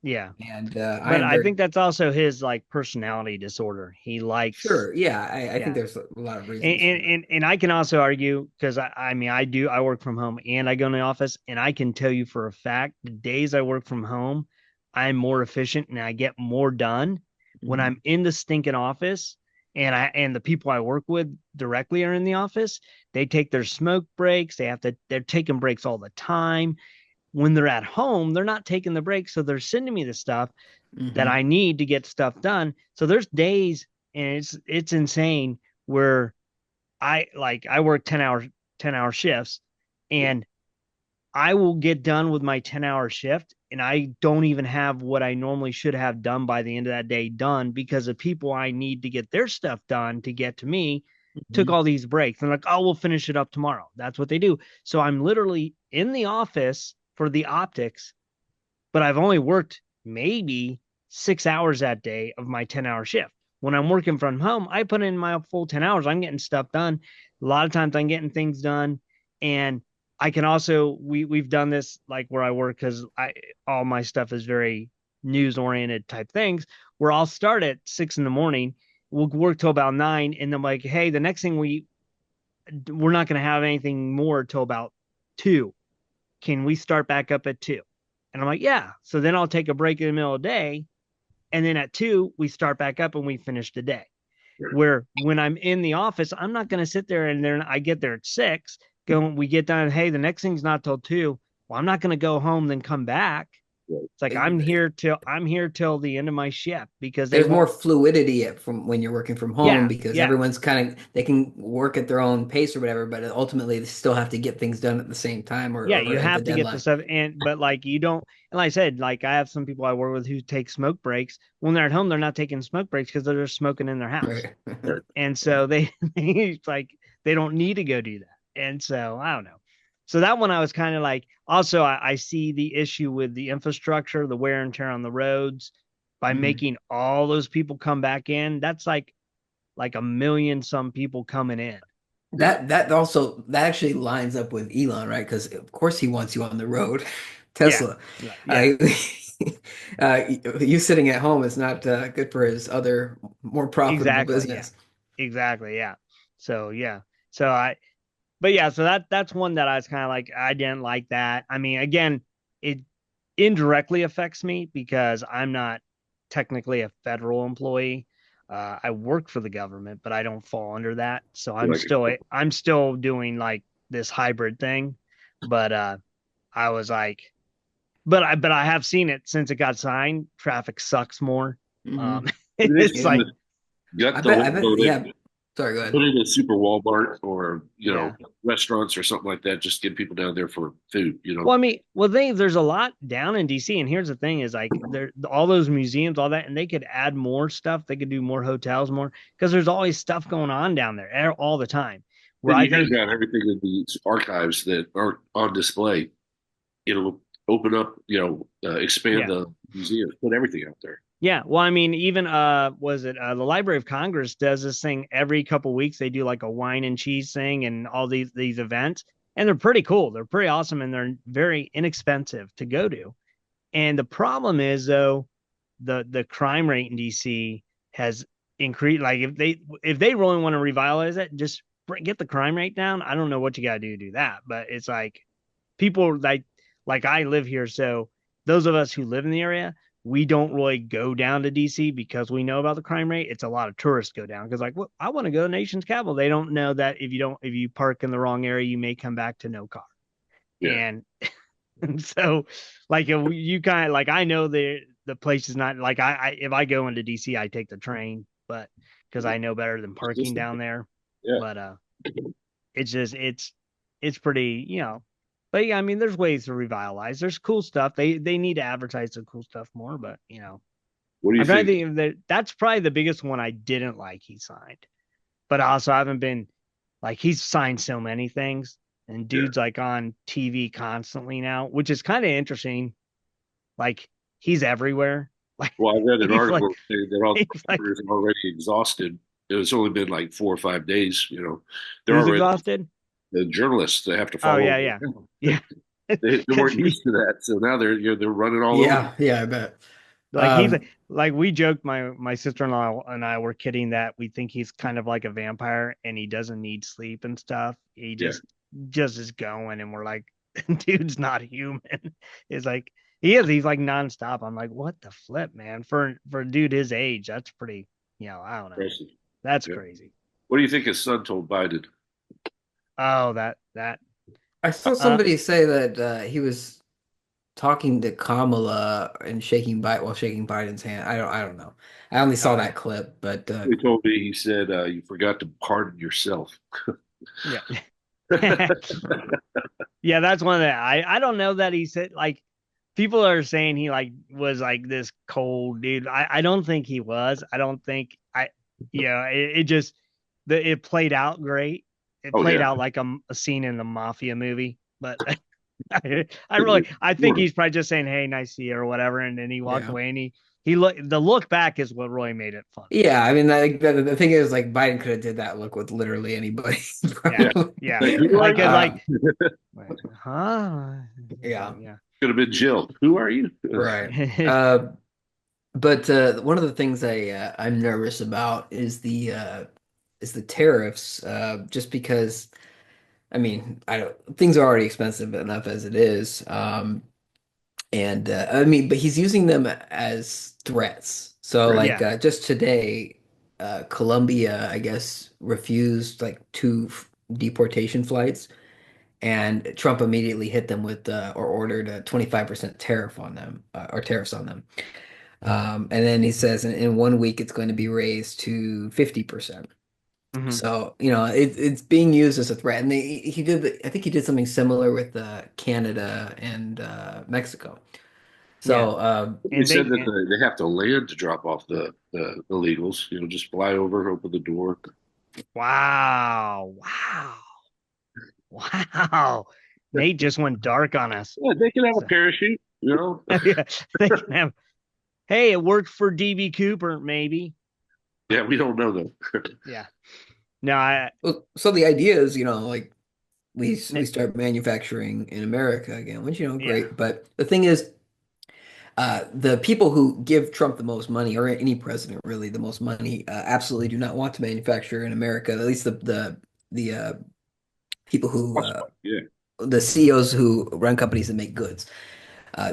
Speaker 1: Yeah.
Speaker 2: And I
Speaker 1: But
Speaker 2: am
Speaker 1: I
Speaker 2: very
Speaker 1: think that's also his like personality disorder. He likes,
Speaker 2: sure. Yeah, I think
Speaker 1: yeah.
Speaker 2: there's a lot of
Speaker 1: And
Speaker 2: reasons for
Speaker 1: and,
Speaker 2: that.
Speaker 1: and, and I can also argue because I mean I work from home and I go in the office, and I can tell you for a fact the days I work from home, I'm more efficient and I get more done when
Speaker 2: Mhm.
Speaker 1: I'm in the stinking office, and the people I work with directly are in the office. They take their smoke breaks. They're taking breaks all the time. When they're at home, they're not taking the breaks, so they're sending me the stuff that
Speaker 2: Hmm.
Speaker 1: I need to get stuff done. So there's days, and it's insane, where I work 10-hour shifts, and I will get done with my 10-hour shift and I don't even have what I normally should have done by the end of that day done because the people I need to get their stuff done to get to me took
Speaker 2: Hmm.
Speaker 1: all these breaks. And like, oh, we'll finish it up tomorrow. That's what they do. So I'm literally in the office for the optics, but I've only worked maybe 6 hours that day of my 10-hour shift. When I'm working from home, I put in my full 10 hours. I'm getting stuff done. A lot of times I'm getting things done. And I can also, we've done this like where I work because all my stuff is very news oriented type things where I'll start at 6 in the morning. We'll work till about 9. And then like, hey, the next thing we're not going to have anything more till about 2. Can we start back up at 2? And I'm like, yeah. So then I'll take a break in the middle of the day. And then at 2, we start back up and we finish the day. Where when I'm in the office, I'm not going to sit there and then I get there at 6, we get done. Hey, the next thing's not till 2. Well, I'm not going to go home, then come back.
Speaker 3: Right.
Speaker 1: It's like I'm here till the end of my shift because they
Speaker 2: There's more
Speaker 1: won't.
Speaker 2: fluidity from when you're working from home
Speaker 1: Yeah,
Speaker 2: because
Speaker 1: yeah,
Speaker 2: everyone's kind of they can work at their own pace or whatever, but ultimately they still have to get things done at the same time
Speaker 1: yeah.
Speaker 2: or
Speaker 1: You
Speaker 2: at the
Speaker 1: have to get the
Speaker 2: deadline.
Speaker 1: stuff, but like you don't. And like I said, like I have some people I work with who take smoke breaks. When they're at home, they're not taking smoke breaks because they're just smoking in their house,
Speaker 2: Right.
Speaker 3: Right.
Speaker 1: and so they it's like they don't need to go do that. And so I don't know. So that one I was kind of like. Also, I see the issue with the infrastructure, the wear and tear on the roads, by
Speaker 2: Mhm.
Speaker 1: making all those people come back in. That's like a million some people coming in.
Speaker 3: Yeah.
Speaker 2: That also that actually lines up with Elon, right? Because of course he wants you on the road.
Speaker 1: Yeah,
Speaker 2: Tesla.
Speaker 1: yeah,
Speaker 2: You sitting at home is not good for his other more profitable
Speaker 1: exactly. Yeah,
Speaker 2: business.
Speaker 1: exactly. Yeah. So yeah. So I but yeah, so that's one that I was kind of like I didn't like that. I mean, again, it indirectly affects me because I'm not technically a federal employee. I work for the government, but I don't fall under that. So
Speaker 3: You're like,
Speaker 1: I'm still doing like this hybrid thing. But I was like, but I have seen it since it got signed. Traffic sucks more. Um,
Speaker 2: Hmm.
Speaker 3: it is
Speaker 1: it's
Speaker 2: Yeah.
Speaker 1: like,
Speaker 3: you got the
Speaker 2: I
Speaker 3: whole
Speaker 2: bet,
Speaker 3: so they
Speaker 2: yeah. Sorry, go
Speaker 3: put
Speaker 2: ahead.
Speaker 3: in a super Walmart or
Speaker 1: yeah.
Speaker 3: restaurants or something like that. Just get people down there for food.
Speaker 1: Well, I mean, there's a lot down in DC, and here's the thing: is like there all those museums, all that, and they could add more stuff. They could do more hotels, more because there's always stuff going on down there all the time. Where
Speaker 3: Then
Speaker 1: I
Speaker 3: you
Speaker 1: think,
Speaker 3: got everything in these archives that aren't on display. Open up, expand
Speaker 1: yeah,
Speaker 3: the museum, put everything out there.
Speaker 1: yeah. Well, I mean, even was it the Library of Congress does this thing every couple weeks? They do like a wine and cheese thing and all these events, and they're pretty cool. They're pretty awesome, and they're very inexpensive to go to. And the problem is though, the crime rate in DC has increased. Like if they really want to revitalize it, just get the crime rate down. I don't know what you got to do that, but it's like people like I live here, so those of us who live in the area, we don't really go down to DC because we know about the crime rate. It's a lot of tourists go down because like, well, I want to go to Nation's Capital. They don't know that if you park in the wrong area, you may come back to no car.
Speaker 3: Yeah,
Speaker 1: And and so, like, you kind of like, I know the place is not like if I go into DC, I take the train, but because I know better than parking down there.
Speaker 3: yeah.
Speaker 1: But it's just it's pretty, But yeah, I mean, there's ways to revitalize. There's cool stuff. They need to advertise the cool stuff more, but
Speaker 3: What do you
Speaker 1: I'm trying to
Speaker 3: think?
Speaker 1: think of that's probably the biggest one I didn't like he signed. But also, I haven't been like he's signed so many things, and
Speaker 3: Yeah.
Speaker 1: dude's like on TV constantly now, which is kind of interesting. Like he's everywhere. Like
Speaker 3: Well, I read an
Speaker 1: he's
Speaker 3: article
Speaker 1: like
Speaker 3: saying that all the
Speaker 1: he's like
Speaker 3: reporters are already exhausted. It's only been like 4 or 5 days. They're
Speaker 1: who's
Speaker 3: already
Speaker 1: exhausted.
Speaker 3: the journalists. They have to
Speaker 1: Oh
Speaker 3: follow.
Speaker 1: yeah, yeah, yeah.
Speaker 3: They
Speaker 1: Because
Speaker 3: weren't used to that, so now they're running all over.
Speaker 2: Yeah, yeah, I bet.
Speaker 1: like he's
Speaker 2: Um,
Speaker 1: like we joked, my sister-in-law and I were kidding that we think he's kind of like a vampire and he doesn't need sleep and stuff. He
Speaker 3: Yeah,
Speaker 1: just is going, and we're like, dude's not human. It's like he is. He's like nonstop. I'm like, what the flip, man? For a dude his age, that's pretty. I don't know.
Speaker 3: impressive.
Speaker 1: That's
Speaker 3: Yeah.
Speaker 1: crazy.
Speaker 3: What do you think his son told Biden?
Speaker 1: Oh, that.
Speaker 2: I saw
Speaker 1: Uh,
Speaker 2: somebody say that he was talking to Kamala and shaking Biden's hand. I don't know. I only saw
Speaker 1: uh,
Speaker 2: that clip, but
Speaker 3: He told me, he said, you forgot to pardon yourself.
Speaker 1: yeah. Yeah, that's one of the I don't know that he said like people are saying he like was like this cold dude. I don't think he was. I don't think it just it played out great. It
Speaker 3: Oh,
Speaker 1: played
Speaker 3: yeah.
Speaker 1: out like a scene in the mafia movie. But I think he's probably just saying, "Hey, nice to see you," or whatever, and then he walked
Speaker 2: yeah.
Speaker 1: away and he the look back is what really made it funny.
Speaker 2: Yeah, I mean, the thing is, like, Biden could have did that look with literally anybody,
Speaker 1: Yeah,
Speaker 3: Yeah.
Speaker 2: probably.
Speaker 1: yeah.
Speaker 3: Like, who are
Speaker 1: Like,
Speaker 3: you?
Speaker 2: Uh,
Speaker 1: like, huh?
Speaker 2: yeah,
Speaker 1: Yeah.
Speaker 3: Could have been Jill. Who are you?
Speaker 2: right. But one of the things I'm nervous about is the tariffs. Just because, I mean, I don't, things are already expensive enough as it is. And I mean, but he's using them as threats. So
Speaker 3: Right.
Speaker 2: like
Speaker 1: Yeah.
Speaker 2: just today, Colombia, I guess, refused like two deportation flights, and Trump immediately hit them with or ordered a 25% tariff on them or tariffs on them. And then he says in 1 week it's going to be raised to 50%.
Speaker 1: Hmm.
Speaker 2: So, it's being used as a threat. And he did, I think he did something similar with Canada and Mexico.
Speaker 1: Yeah.
Speaker 2: So,
Speaker 3: They
Speaker 1: And
Speaker 3: said
Speaker 1: they,
Speaker 3: that
Speaker 1: and,
Speaker 3: they have to land to drop off the illegals. Just fly over, open the door.
Speaker 1: wow. Wow. Wow. Nate just went dark on us.
Speaker 3: Yeah, they can have a
Speaker 1: So,
Speaker 3: parachute.
Speaker 1: yeah, they can have, hey, it worked for DB Cooper, maybe.
Speaker 3: Yeah, we don't know though.
Speaker 1: Yeah. No, I,
Speaker 2: so the idea is, like we start manufacturing in America again, which,
Speaker 1: yeah,
Speaker 2: great. But the thing is, the people who give Trump the most money, or any president really the most money, absolutely do not want to manufacture in America. At least the people who
Speaker 3: Yeah.
Speaker 2: the CEOs who run companies that make goods.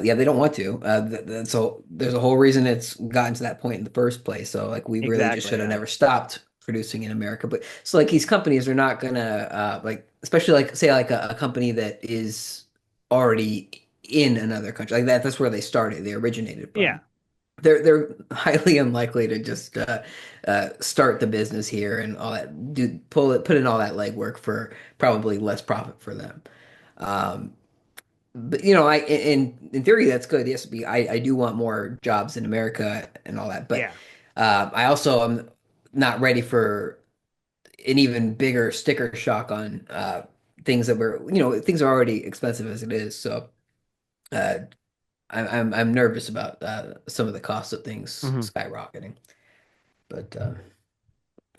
Speaker 2: Yeah, they don't want to. So there's a whole reason it's gotten to that point in the first place. So like we really just
Speaker 1: exactly.
Speaker 2: should have
Speaker 1: Yeah.
Speaker 2: never stopped producing in America. But so like these companies are not gonna like, especially like say like a company that is already in another country like that. That's where they started. They originated
Speaker 1: Yeah.
Speaker 2: from. They're highly unlikely to just start the business here and all that. Put in all that legwork for probably less profit for them. Um, but I in theory that's good. Yes, I do want more jobs in America and all that, but
Speaker 1: Yeah.
Speaker 2: I also am not ready for an even bigger sticker shock on things that were things are already expensive as it is. So uh, I'm nervous about some of the costs of things
Speaker 1: Hmm.
Speaker 2: skyrocketing. But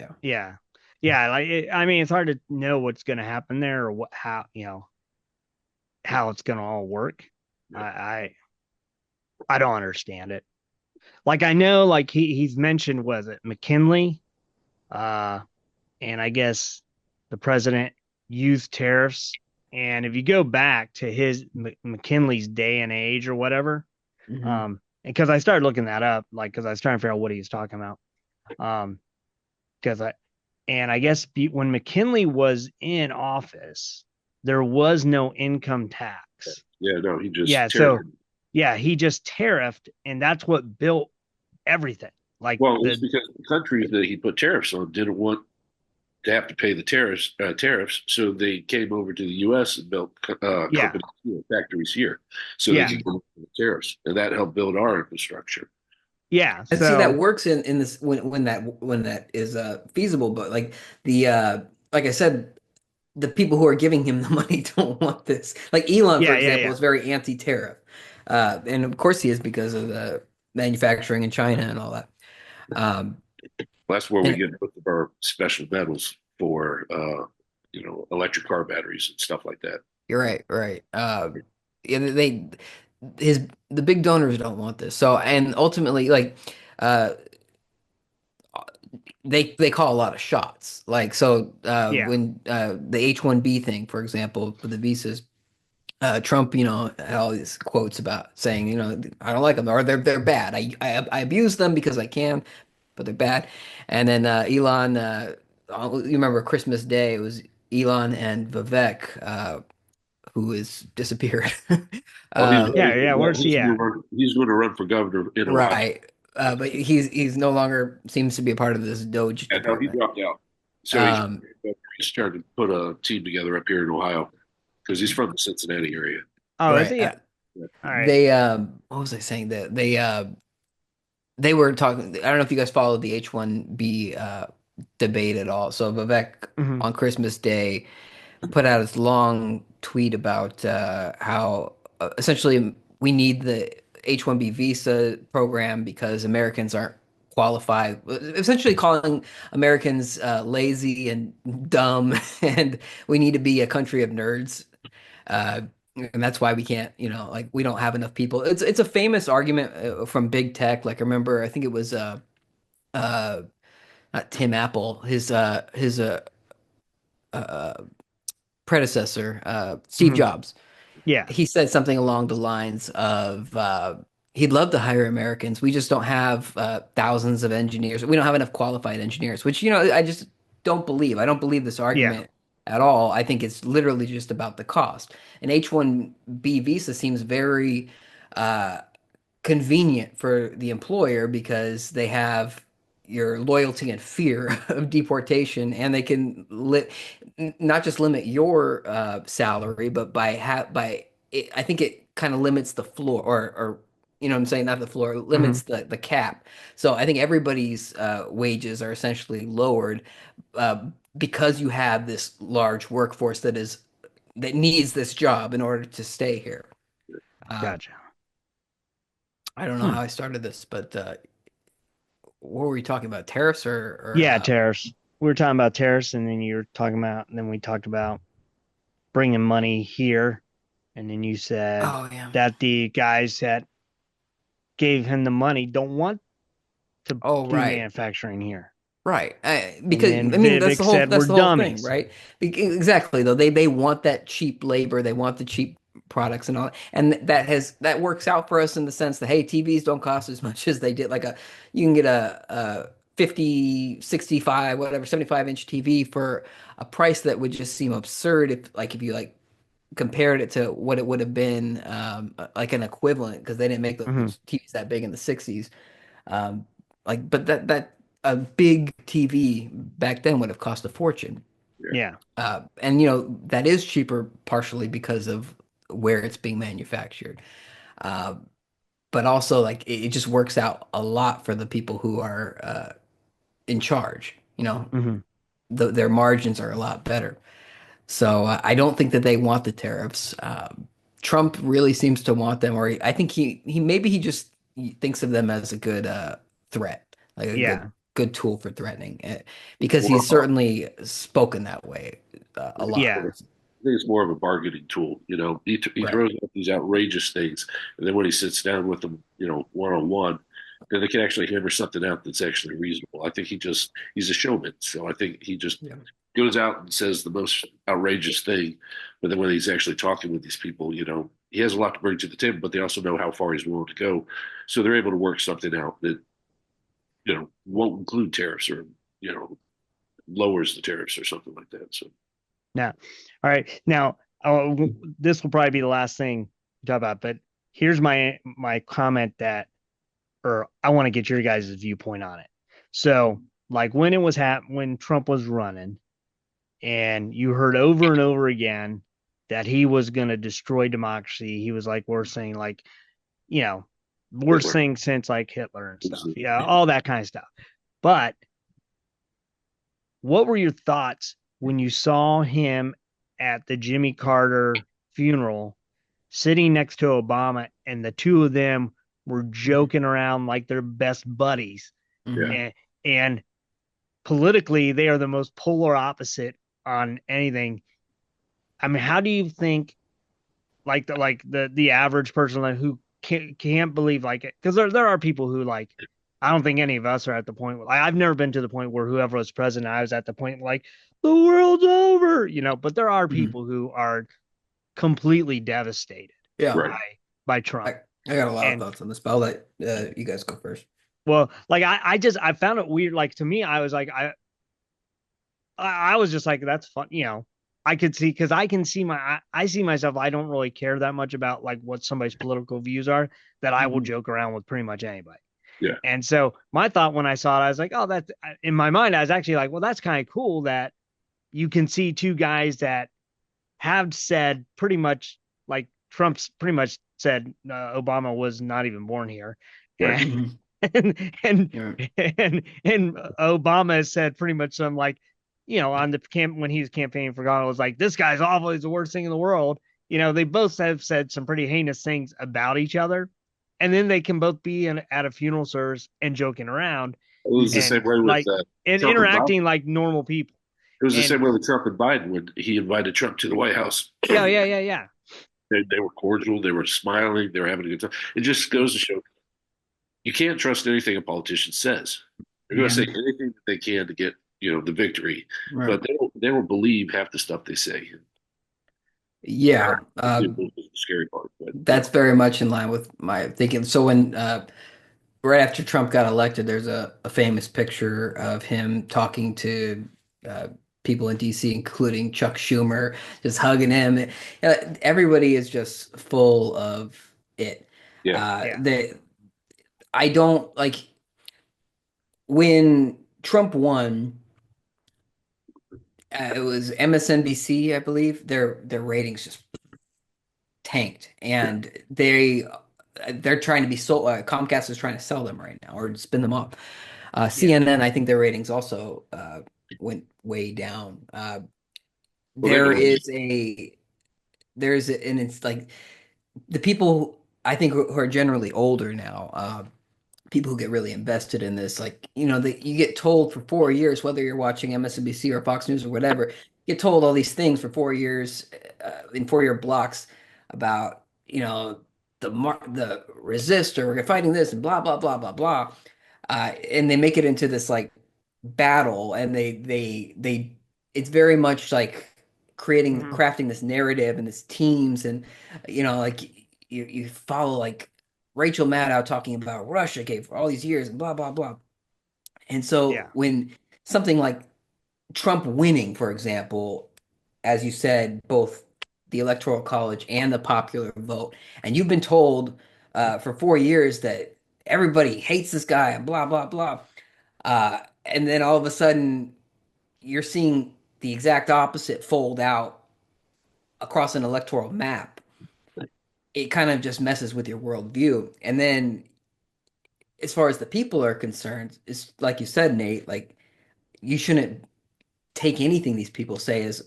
Speaker 2: yeah,
Speaker 1: Yeah. Yeah. Like, I mean, it's hard to know what's going to happen there or how, how it's going to all work. I,
Speaker 3: Yeah.
Speaker 1: I don't understand it. Like, I know, like, he's mentioned, was it McKinley? Uh, and I guess the president used tariffs. And if you go back to his McKinley's day and age or whatever,
Speaker 2: hmm
Speaker 1: because I started looking that up, like, because I was trying to figure out what he was talking about. Because I guess when McKinley was in office, there was no income tax.
Speaker 3: Yeah, no, he
Speaker 1: Yeah,
Speaker 3: just
Speaker 1: so
Speaker 3: terrified.
Speaker 1: yeah, he just tariffed, and that's what built everything. Like
Speaker 3: Well, it's
Speaker 1: the
Speaker 3: because the countries that he put tariffs on didn't want to have to pay the tariffs, so they came over to the U.S. and built
Speaker 1: yeah,
Speaker 3: companies here, factories here, so they
Speaker 1: yeah,
Speaker 3: could get the tariffs, and that helped build our infrastructure.
Speaker 1: yeah.
Speaker 2: and see that
Speaker 1: So
Speaker 2: works in this when that is feasible. But like the like I said, the people who are giving him the money don't want this. Like Elon, for
Speaker 1: yeah, yeah,
Speaker 2: example,
Speaker 1: yeah,
Speaker 2: is very anti-tariff. And of course he is because of the manufacturing in China and all that. Um,
Speaker 3: That's where we
Speaker 2: and
Speaker 3: get both of our special metals for electric car batteries and stuff like that.
Speaker 2: you're right, right. Yeah, the big donors don't want this. So, and ultimately, like, uh, they call a lot of shots. Like, so
Speaker 1: yeah,
Speaker 2: when the H-1B thing, for example, with the visas, Trump, had all these quotes about saying, I don't like them or they're bad. I abuse them because I can, but they're bad. And then Elon, you remember Christmas Day? It was Elon and Vivek, who is disappeared.
Speaker 3: Well,
Speaker 2: uh,
Speaker 1: yeah, yeah. Where's he at?
Speaker 3: he's going to run for governor in Ohio.
Speaker 2: right. But he's no longer seems to be a part of this Doge
Speaker 3: And no, he
Speaker 2: department.
Speaker 3: dropped out. So
Speaker 2: Um,
Speaker 3: he's starting to put a team together up here in Ohio because he's from the Cincinnati area.
Speaker 1: Oh, is
Speaker 2: right.
Speaker 1: he? All
Speaker 3: Yeah.
Speaker 1: right.
Speaker 2: They what was I saying? That they were talking. I don't know if you guys followed the H-1B debate at all. So Vivek
Speaker 1: Hmm.
Speaker 2: on Christmas Day put out this long tweet about how essentially we need the H-1B visa program because Americans aren't qualified. Essentially calling Americans lazy and dumb, and we need to be a country of nerds. Uh, and that's why we can't, like we don't have enough people. It's a famous argument from big tech. Like I remember, I think it was uh not Tim Apple, his uh predecessor, Steve
Speaker 1: Hmm.
Speaker 2: Jobs.
Speaker 1: Yeah,
Speaker 2: He said something along the lines of he'd love to hire Americans. We just don't have thousands of engineers. We don't have enough qualified engineers, which I just don't believe. I don't believe this
Speaker 1: yeah,
Speaker 2: argument. at all. I think it's literally just about the cost. An H-1B visa seems very uh, convenient for the employer because they have your loyalty and fear of deportation, and they can not just limit your salary, but by it, I think it kind of limits the floor, or you know what I'm saying, not the floor, it limits
Speaker 1: Hmm.
Speaker 2: the cap. So I think everybody's wages are essentially lowered uh, because you have this large workforce that needs this job in order to stay here. Uh,
Speaker 1: Gotcha.
Speaker 2: I don't know
Speaker 1: Hmm.
Speaker 2: how I started this, but what were we talking about? Tariffs or
Speaker 1: Yeah, tariffs. We were talking about tariffs, and then you were talking about, and then we talked about bringing money here, and then you said
Speaker 2: oh yeah.
Speaker 1: that the guys that gave him the money don't want to
Speaker 2: Oh
Speaker 1: do
Speaker 2: right.
Speaker 1: manufacturing here.
Speaker 2: Right.
Speaker 1: And
Speaker 2: Because
Speaker 1: then
Speaker 2: I mean
Speaker 1: Vivek said we're
Speaker 2: that's the whole thing,
Speaker 1: dummies.
Speaker 2: right? Exactly though. They want that cheap labor, they want the cheap products and all. And that works out for us in the sense that hey, TVs don't cost as much as they did like a you can get a 50, 65, whatever, 75-inch TV for a price that would just seem absurd if you like compared it to what it would have been like an equivalent because they didn't make
Speaker 1: Hmm.
Speaker 2: those TVs that big in the 60s. Um, but that a big TV back then would have cost a fortune.
Speaker 3: Yeah.
Speaker 1: Yeah.
Speaker 2: And that is cheaper partially because of where it's being manufactured. Uh, but also like it just works out a lot for the people who are in charge.
Speaker 1: Hmm.
Speaker 2: Their margins are a lot better. So I don't think that they want the tariffs. Trump really seems to want them, or I think he maybe he thinks of them as a good threat, like a
Speaker 1: Yeah.
Speaker 2: good tool for threatening, because
Speaker 3: More
Speaker 2: he's certainly spoken that way a lot.
Speaker 1: Yeah.
Speaker 3: I think it's more of a bargaining tool. He
Speaker 2: Right.
Speaker 3: throws out these outrageous things, and then when he sits down with them, one on one, then they can actually hammer something out that's actually reasonable. I think he's a showman, so I think he just
Speaker 2: Yeah.
Speaker 3: goes out and says the most outrageous thing, but then when he's actually talking with these people, he has a lot to bring to the table, but they also know how far he's willing to go, so they're able to work something out that won't include tariffs or you know lowers the tariffs or something like that. So.
Speaker 1: Now, all right. Now, this will probably be the last thing we talk about, but here's my comment that, or I want to get your guys' viewpoint on it. So, like when when Trump was running, and you heard over and over again that he was going to destroy democracy. He was like worst thing, like you know, worst
Speaker 3: Hitler.
Speaker 1: thing since like Hitler and stuff. Yeah, all that kind of stuff. But what were your thoughts when you saw him at the Jimmy Carter funeral sitting next to Obama and the two of them were joking around like they're best buddies?
Speaker 3: Yeah.
Speaker 2: Hmm.
Speaker 1: And politically, they are the most polar opposite on anything. I mean, how do you think the average person who can't believe like it, because there are people who like, I don't think any of us are at the point like, I've never been to the point where whoever was president, I was at the point like the world's over, but there are
Speaker 2: Hmm.
Speaker 1: people who are completely devastated
Speaker 2: Yeah.
Speaker 3: Right.
Speaker 1: by by Trump.
Speaker 2: I got a lot of
Speaker 1: And
Speaker 2: thoughts on this, but I'll let you guys go first.
Speaker 1: well, like I found it weird. Like to me, I was like I was just like, that's fun. I could see, because I can see I see myself. I don't really care that much about like what somebody's political views are, that I will
Speaker 2: Mhm.
Speaker 1: joke around with pretty much anybody.
Speaker 3: Yeah.
Speaker 1: And so my thought when I saw it, I was like, oh, that's in my mind. I was actually like, well, that's kind of cool that you can see two guys that have said pretty much like Trump's pretty much said Obama was not even born here,
Speaker 3: Right.
Speaker 1: and
Speaker 2: Mhm.
Speaker 1: and
Speaker 2: Yeah.
Speaker 1: and Obama has said pretty much some like, on the camp when he was campaigning for God, was like, this guy's awful, he's the worst thing in the world. They both have said some pretty heinous things about each other, and then they can both be at a funeral service and joking around
Speaker 3: It was the
Speaker 2: Mhm.
Speaker 3: same
Speaker 1: and
Speaker 3: way with
Speaker 1: like and
Speaker 3: Trump and Biden.
Speaker 1: interacting like normal people.
Speaker 3: It was the
Speaker 1: And
Speaker 3: same way with Trump and Biden when he invited Trump to the White House.
Speaker 1: yeah, yeah, yeah, yeah,
Speaker 3: They were cordial. They were smiling. They were having a good time. It just goes to show you can't trust anything a politician says. They're going to
Speaker 1: yeah,
Speaker 3: say anything that they can to get the victory,
Speaker 2: Right.
Speaker 3: but they don't believe half the stuff they say.
Speaker 2: Yeah.
Speaker 3: It's the scary part. But
Speaker 2: That's very much in line with my thinking. So when right after Trump got elected, there's a famous picture of him talking to uh, people in DC, including Chuck Schumer, just hugging him. Everybody is just full of it.
Speaker 3: Yeah.
Speaker 1: Yeah.
Speaker 2: They, I don't like when Trump won. It was MSNBC, I believe. Their ratings just tanked, and they're trying to be sold. Comcast is trying to sell them right now or spin them off.
Speaker 1: Yeah.
Speaker 2: CNN, I think their ratings also went way down.
Speaker 3: Well, they're
Speaker 2: There
Speaker 3: going
Speaker 2: is a and it's like the people I think who are generally older now. People who get really invested in this, like, that you get told for 4 years, whether you're watching MSNBC or Fox News or whatever, you get told all these things for 4 years in 4 year blocks about, the resist or we're fighting this and blah, blah, blah, blah, blah. And they make it into this like battle and it's very much like
Speaker 1: Mhm.
Speaker 2: crafting this narrative and this teams and, like you follow like Rachel Maddow talking about Russia gave for all these years and blah blah blah. And so
Speaker 1: Yeah.
Speaker 2: when something like Trump winning, for example, as you said, both the Electoral College and the popular vote, and you've been told for 4 years that everybody hates this guy and blah blah blah, and then all of a sudden you're seeing the exact opposite fold out across an electoral map. It kind of just messes with your worldview, and then as far as the people are concerned, it's like you said, Nate, like you shouldn't take anything these people say as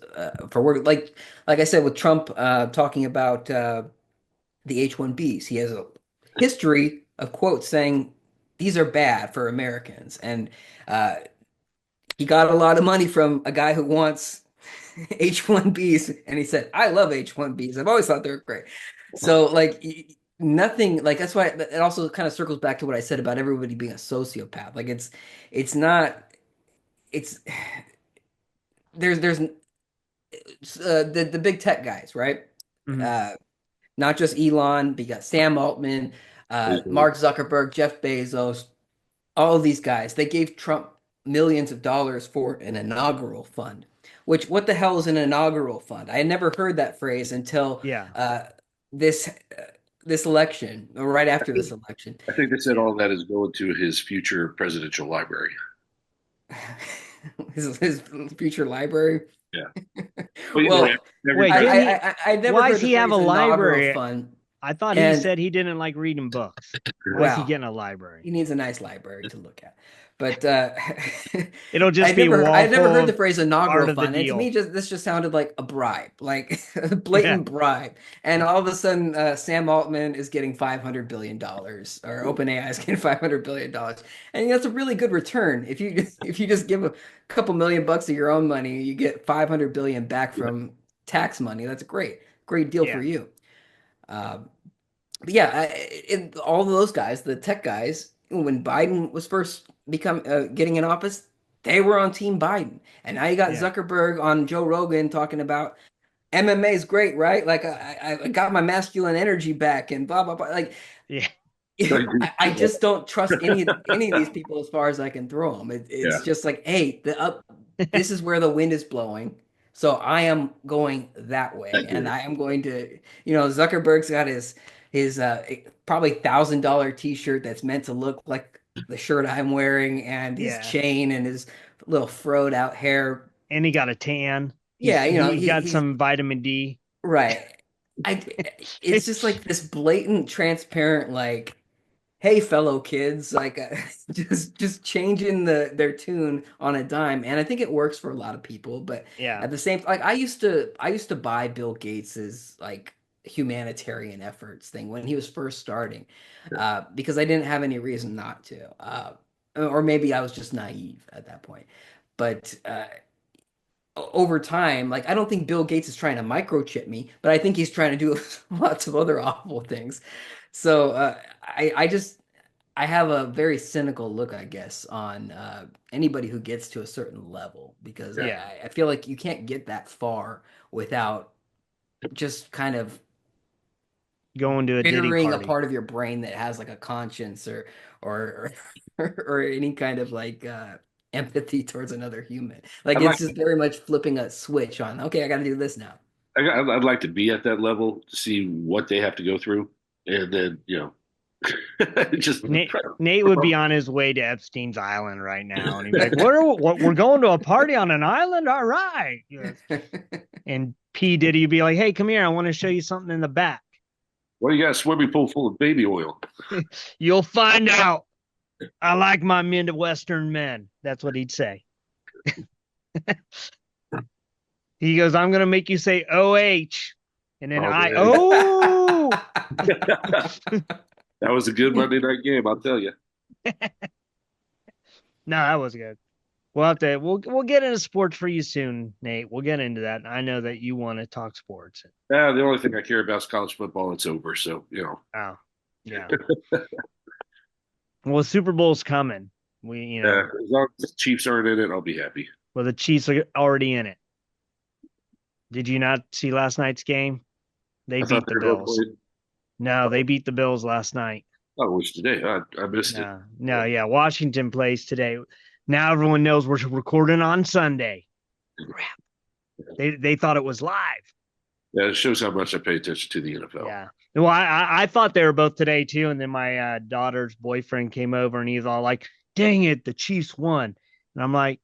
Speaker 2: for word. Like I said with Trump talking about the H-1Bs, he has a history of quotes saying these are bad for Americans, and uh, he got a lot of money from a guy who wants H-1Bs, and he said, "I love H-1Bs. I've always thought they were great." So like nothing like that's why it also kind of circles back to what I said about everybody being a sociopath. Like it's not it's there's the big tech guys, right?
Speaker 1: Mhm.
Speaker 2: Uh, Not just Elon, but you got Sam Altman,
Speaker 3: to.
Speaker 2: Mark Zuckerberg, Jeff Bezos, all of these guys. They gave Trump millions of dollars for an inaugural fund. Which what the hell is an inaugural fund? I had never heard that phrase until
Speaker 1: Yeah.
Speaker 2: this this election or right after this election.
Speaker 3: I think they said
Speaker 1: Yeah.
Speaker 3: all that is going to his future presidential library.
Speaker 2: His future library.
Speaker 3: Yeah. Well,
Speaker 2: Well,
Speaker 3: every
Speaker 1: Wait, didn't he?
Speaker 2: I never
Speaker 1: Why does
Speaker 2: heard the
Speaker 1: he have a
Speaker 2: phrase inaugural
Speaker 1: library?
Speaker 2: fund,
Speaker 1: I thought he
Speaker 2: and
Speaker 1: said he didn't like reading books. Why is he
Speaker 2: well,
Speaker 1: getting a library?
Speaker 2: he needs a nice library to look at. But
Speaker 1: It'll just be
Speaker 2: I had never
Speaker 1: Waffle
Speaker 2: heard the
Speaker 1: of
Speaker 2: phrase
Speaker 1: part
Speaker 2: inaugural
Speaker 1: of the
Speaker 2: fund, and to me,
Speaker 1: deal.
Speaker 2: just this just sounded like a bribe, like a
Speaker 1: Yeah.
Speaker 2: blatant bribe. And all of a sudden, Sam Altman is getting $500 billion, or OpenAI is getting $500 billion, and that's a really good return. If you just give a couple million bucks of your own money, you get 500 billion back
Speaker 3: Yeah.
Speaker 2: from tax money. That's great deal for
Speaker 1: Yeah.
Speaker 2: you. But yeah, all of those guys, the tech guys, when Biden was first become getting in office, they were on Team Biden, and now you got
Speaker 1: Yeah.
Speaker 2: Zuckerberg on Joe Rogan talking about MMA is great, right? Like I got my masculine energy back, and blah blah blah. Like
Speaker 1: Yeah.
Speaker 2: I just don't trust any of these people as far as I can throw them.
Speaker 3: Yeah.
Speaker 2: It's just like, hey, this is where the wind is blowing. So I am going that way, and I am going to, Zuckerberg's got his probably $1,000 t-shirt that's meant to look like the shirt I'm wearing, and his
Speaker 1: Yeah.
Speaker 2: chain and his little froed out hair.
Speaker 1: And he got a tan.
Speaker 2: Yeah,
Speaker 1: He got
Speaker 2: he's
Speaker 1: some vitamin D.
Speaker 2: right. I it's just
Speaker 1: It's
Speaker 2: like this blatant, transparent, like hey fellow kids, like just changing their tune on a dime, and I think it works for a lot of people, but
Speaker 1: yeah.
Speaker 2: at the same, like I used to buy Bill Gates's like humanitarian efforts thing when he was first starting, because I didn't have any reason not to, or maybe I was just naive at that point, but over time, like I don't think Bill Gates is trying to microchip me, but I think he's trying to do lots of other awful things. So I just I have a very cynical look, I guess, on anybody who gets to a certain level because
Speaker 3: Yeah.
Speaker 1: Yeah.
Speaker 2: I feel like you can't get that far without just kind of
Speaker 1: Going to a Diddy
Speaker 2: burying a
Speaker 1: party.
Speaker 2: part of your brain that has like a conscience or or any kind of like empathy towards another human. Like
Speaker 3: I'd
Speaker 2: it's
Speaker 3: like
Speaker 2: just very much flipping a switch on. Okay, I got to do this now.
Speaker 3: I'd like to be at that level to see what they have to go through, and then just
Speaker 1: Nate would be on his way to Epstein's Island right now, and he'd be like, "What? We're going to a party on an island? All right." Yes. And P Diddy would be like, "Hey, come here. I want to show you something in the back.
Speaker 3: well, you got a swimming pool full of baby oil.
Speaker 1: You'll find out. I like my Midwestern men." That's what he'd say. He goes, "I'm gonna make you say OH, and then
Speaker 3: Oh,
Speaker 1: I
Speaker 3: man.
Speaker 1: oh."
Speaker 3: That was a good Monday night game, I'll tell you.
Speaker 1: No, that was good. We'll get into sports for you soon, Nate. We'll get into that. I know that you want to talk sports.
Speaker 3: The only thing I care about is college football. It's over, so
Speaker 1: Oh, yeah. Well, Super Bowl's coming.
Speaker 3: as long as the Chiefs aren't in it, I'll be happy.
Speaker 1: Well, the Chiefs are already in it. Did you not see last night's game? They
Speaker 3: I
Speaker 1: beat
Speaker 3: thought
Speaker 1: the
Speaker 3: they were
Speaker 1: Bills.
Speaker 3: playing.
Speaker 1: No, they beat the Bills last night.
Speaker 3: Oh, it was today. I missed it.
Speaker 1: No, yeah. Washington plays today. Now everyone knows we're recording on Sunday. Crap. They thought it was live.
Speaker 3: Yeah, it shows how much I pay attention to the NFL.
Speaker 1: Yeah. Well, I thought they were both today too, and then my daughter's boyfriend came over and he's all like, "Dang it, the Chiefs won," and I'm like,